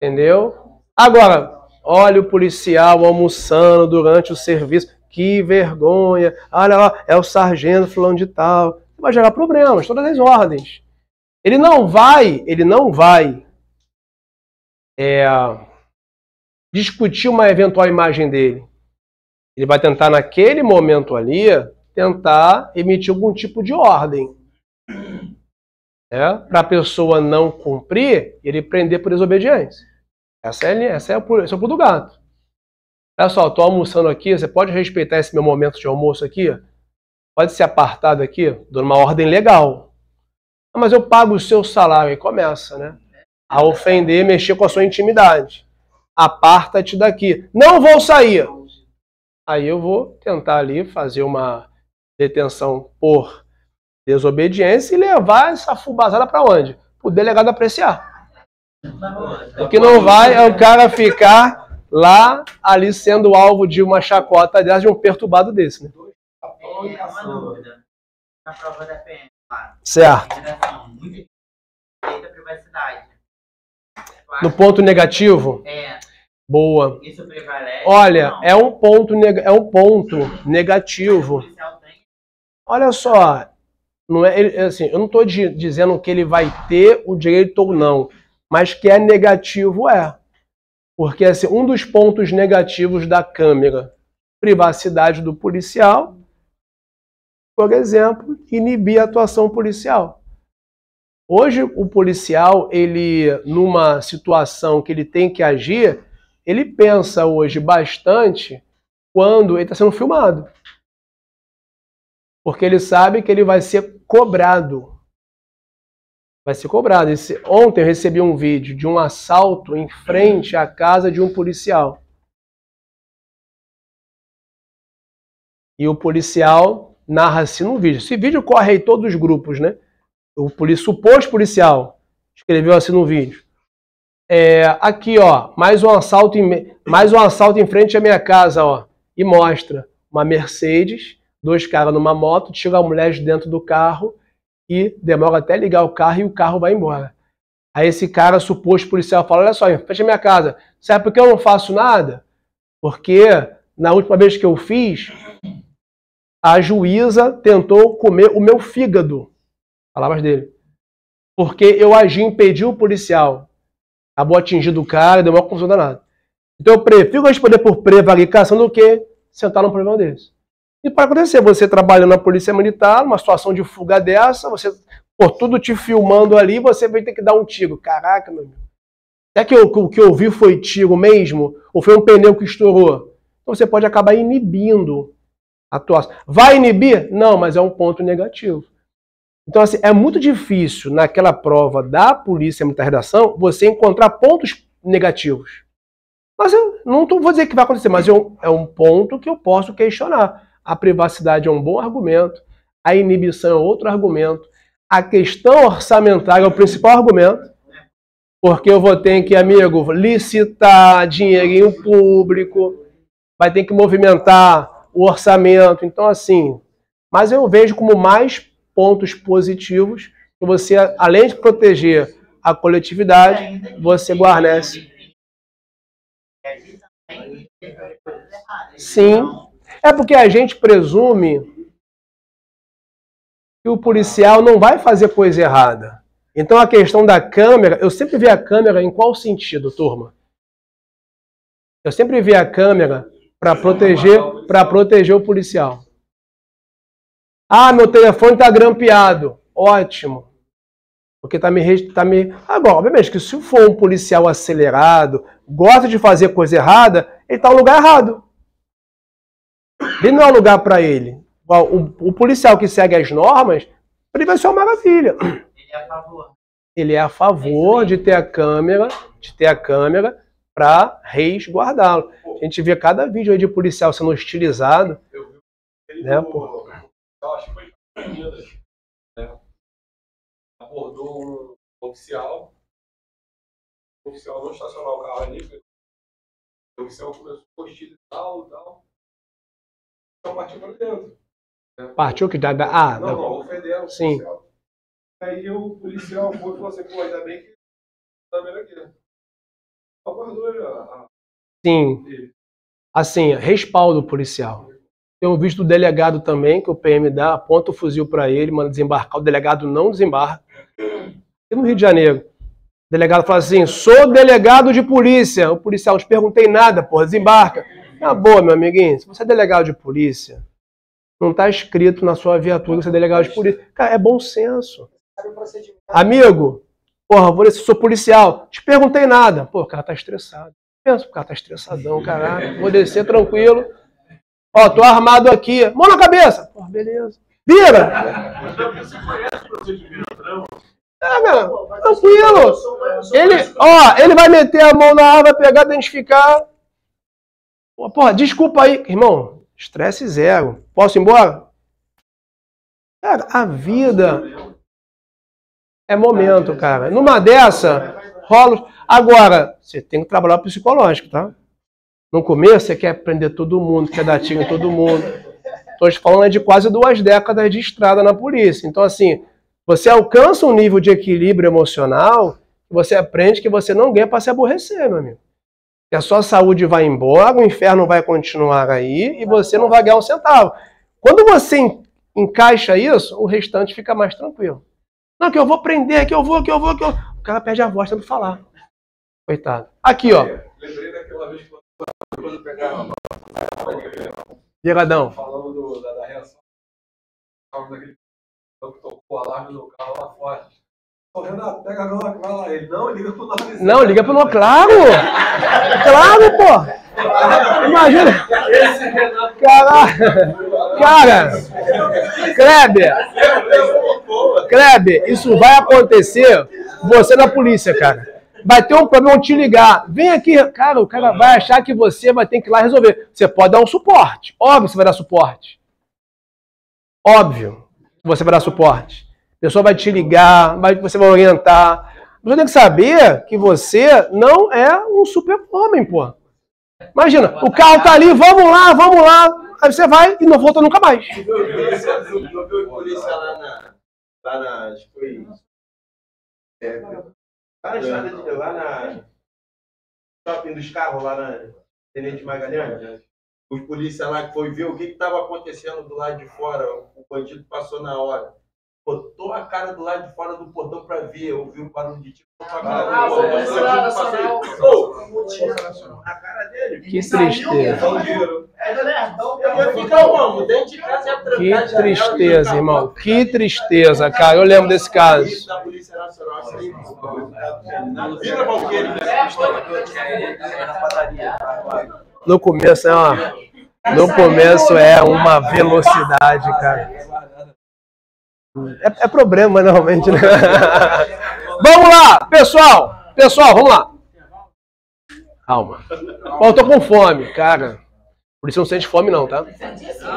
Speaker 1: Entendeu? Agora, olha o policial almoçando durante o serviço. Que vergonha. Olha lá, é o sargento fulano de tal. Vai gerar problemas, todas as ordens. Ele não vai discutir uma eventual imagem dele. Ele vai tentar, naquele momento ali, tentar emitir algum tipo de ordem. Para a pessoa não cumprir, ele prender por desobediência. Esse é o pulo do gato. Olha só, estou almoçando aqui, você pode respeitar esse meu momento de almoço aqui? pode ser apartado aqui, dou uma ordem legal. Mas eu pago o seu salário. Aí começa, né? A ofender, mexer com a sua intimidade. Aparta-te daqui. Não vou sair. Aí eu vou tentar ali fazer uma detenção por desobediência e levar essa fubazada para onde? O delegado apreciar. O que não vai é o cara ficar lá, ali sendo alvo de uma chacota dessa, de um perturbado desse, né?
Speaker 5: Uma dúvida. Na prova da PM, claro.
Speaker 1: Certo.
Speaker 5: Muito direito à privacidade.
Speaker 1: No ponto negativo?
Speaker 5: É.
Speaker 1: Boa.
Speaker 5: Isso prevalece?
Speaker 1: Olha,
Speaker 5: Não.
Speaker 1: é um ponto negativo.
Speaker 5: O policial tem.
Speaker 1: Olha só, não é, assim, eu não estou dizendo que ele vai ter o direito ou não, mas que é negativo é. Porque assim, um dos pontos negativos da câmera, privacidade do policial, por exemplo, inibir a atuação policial. Hoje o policial, ele numa situação que ele tem que agir, ele pensa hoje bastante quando ele está sendo filmado. Porque ele sabe que ele vai ser cobrado. Vai ser cobrado. Ontem eu recebi um vídeo de um assalto em frente à casa de um policial. E o policial narra assim no vídeo. Esse vídeo corre aí todos os grupos, né? O suposto policial escreveu assim no vídeo. Aqui, ó, mais um assalto em frente à minha casa, ó. E mostra uma Mercedes, 2 caras numa moto, tira a mulher de dentro do carro e demora até ligar o carro e o carro vai embora. Aí esse cara, suposto policial, fala, olha só, em frente à minha casa, sabe por que eu não faço nada? Porque na última vez que eu fiz, a juíza tentou comer o meu fígado. Palavras dele. Porque eu agi, impedi o policial. Acabou atingindo o cara, deu uma confusão danada. Então eu prefiro responder por prevaricação do que sentar num problema desse. E pode acontecer, você trabalhando na polícia militar, numa situação de fuga dessa, você, por tudo te filmando ali, você vai ter que dar um tiro. Caraca, meu amigo. Será que o que eu vi foi tiro mesmo? Ou foi um pneu que estourou? Então você pode acabar inibindo a atuação. Vai inibir? Não, mas é um ponto negativo. Então, assim, é muito difícil naquela prova da Polícia Militar da Redação você encontrar pontos negativos. Mas eu não vou dizer que vai acontecer, mas é um ponto que eu posso questionar. A privacidade é um bom argumento, a inibição é outro argumento, a questão orçamentária é o principal argumento, porque eu vou ter que, amigo, licitar dinheirinho público, vai ter que movimentar o orçamento. Então, assim, mas eu vejo como mais pontos positivos que você, além de proteger a coletividade, você guarnece. Sim. É porque a gente presume que o policial não vai fazer coisa errada. Então a questão da câmera, eu sempre vi a câmera em qual sentido, turma? Eu sempre vi a câmera para proteger o policial. Ah, meu telefone está grampeado. Ótimo. Porque tá me... Agora, obviamente que se for um policial acelerado, gosta de fazer coisa errada, ele está no lugar errado. Ele não é um lugar para ele. O policial que segue as normas, ele vai ser uma maravilha.
Speaker 5: Ele é a favor.
Speaker 1: Ele é a favor de ter a câmera para resguardá-lo. A gente vê cada vídeo aí de policial sendo hostilizado. Né, pô?
Speaker 4: Eu acho que foi em Minas, né? Abordou um oficial. O oficial não estacionou o carro ali. O oficial começou a hostilizar e tal. Então partiu para dentro.
Speaker 1: Partiu que dá.
Speaker 4: Não, ofenderam o
Speaker 1: sim.
Speaker 4: policial. Aí o policial foi e falou assim, pô, ainda bem que tá vendo aqui. Abordou a...
Speaker 1: Sim. Assim, respaldo policial. Tem um vídeo do delegado também, que o PM dá, aponta o fuzil para ele, manda desembarcar, o delegado não desembarca. E no Rio de Janeiro, o delegado fala assim, sou delegado de polícia. O policial, não te perguntei nada, porra, desembarca. Ah, boa, meu amiguinho, se você é delegado de polícia, não está escrito na sua viatura que você é delegado de polícia. Cara, é bom senso. Amigo, porra, vou dizer, sou policial, te perguntei nada. Pô, o cara tá estressado. Pensa, o cara tá estressadão, caralho. Vou descer tranquilo. Ó, tô armado aqui. Mão na cabeça. Pô, beleza. Vira. Meu, tranquilo. Ele vai meter a mão na arma, vai pegar, identificar. Porra, desculpa aí. Irmão, estresse zero. Posso ir embora? Cara, a vida é momento, cara. Numa dessa, rola. Agora, você tem que trabalhar o psicológico, tá? No começo, você quer prender todo mundo, quer dar tiro em todo mundo. Estou te falando de quase 2 décadas de estrada na polícia. Então, assim, você alcança um nível de equilíbrio emocional, você aprende que você não ganha para se aborrecer, meu amigo. Que a sua saúde vai embora, o inferno vai continuar aí e você não vai ganhar um centavo. Quando você encaixa isso, o restante fica mais tranquilo. Não, que eu vou prender, que eu vou. O cara perde a voz, tem que falar. Coitado. Aqui, ó.
Speaker 4: Lembrei daquela vez que quando pegava
Speaker 1: Viradão.
Speaker 4: falando da reação. Daquele que tocou o alarme no carro lá fora. Renato, pega a Glock, vai lá. Ele não liga pro 9.
Speaker 1: Não, liga pro 9. Claro! Claro, pô! Imagina! Cara! Kleber, isso vai acontecer você na polícia, cara. Vai ter um problema, vão te ligar. Vem aqui, cara, o cara vai achar que você vai ter que ir lá resolver. Você pode dar um suporte. Óbvio que você vai dar suporte. Óbvio que você vai dar suporte. A pessoa vai te ligar, você vai orientar. Você tem que saber que você não é um super-homem, pô. Imagina, o carro tá ali, vamos lá. Aí você vai e não volta nunca mais.
Speaker 6: Eu vi polícia lá na acho que foi... lá na shopping dos carros, lá na Tenente Magalhães. Os policiais lá que foi ver o que estava acontecendo do lado de fora, o bandido passou na hora. Botou a cara do lado de fora do portão para ver, ouviu o barulho de tiro. Na cara dele.
Speaker 1: Que tristeza. Que tristeza, irmão. Que tristeza, cara. Eu lembro desse caso. No começo é uma velocidade, cara. É problema, normalmente, né? Vamos lá, pessoal, vamos lá. Calma. Ó, eu tô com fome, cara. Polícia não sente fome não, tá?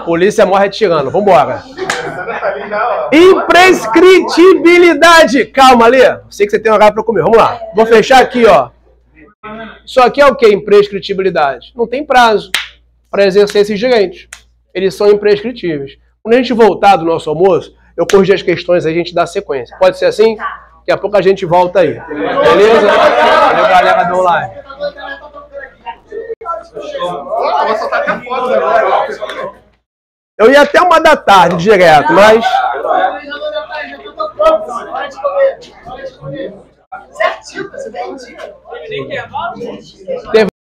Speaker 1: Polícia morre atirando. Vambora. Imprescritibilidade. Calma, Alê. Sei que você tem um horário pra comer. Vamos lá. Vou fechar aqui, ó. Isso aqui é o que? Imprescritibilidade. Não tem prazo para exercer esses direitos. Eles são imprescritíveis. Quando a gente voltar do nosso almoço, eu corrigi as questões aí, a gente dá sequência. Pode ser assim? Daqui a pouco a gente volta aí. Beleza? Valeu, galera do online. Eu ia até 1 da tarde direto, mas... Certinho, você tem dia.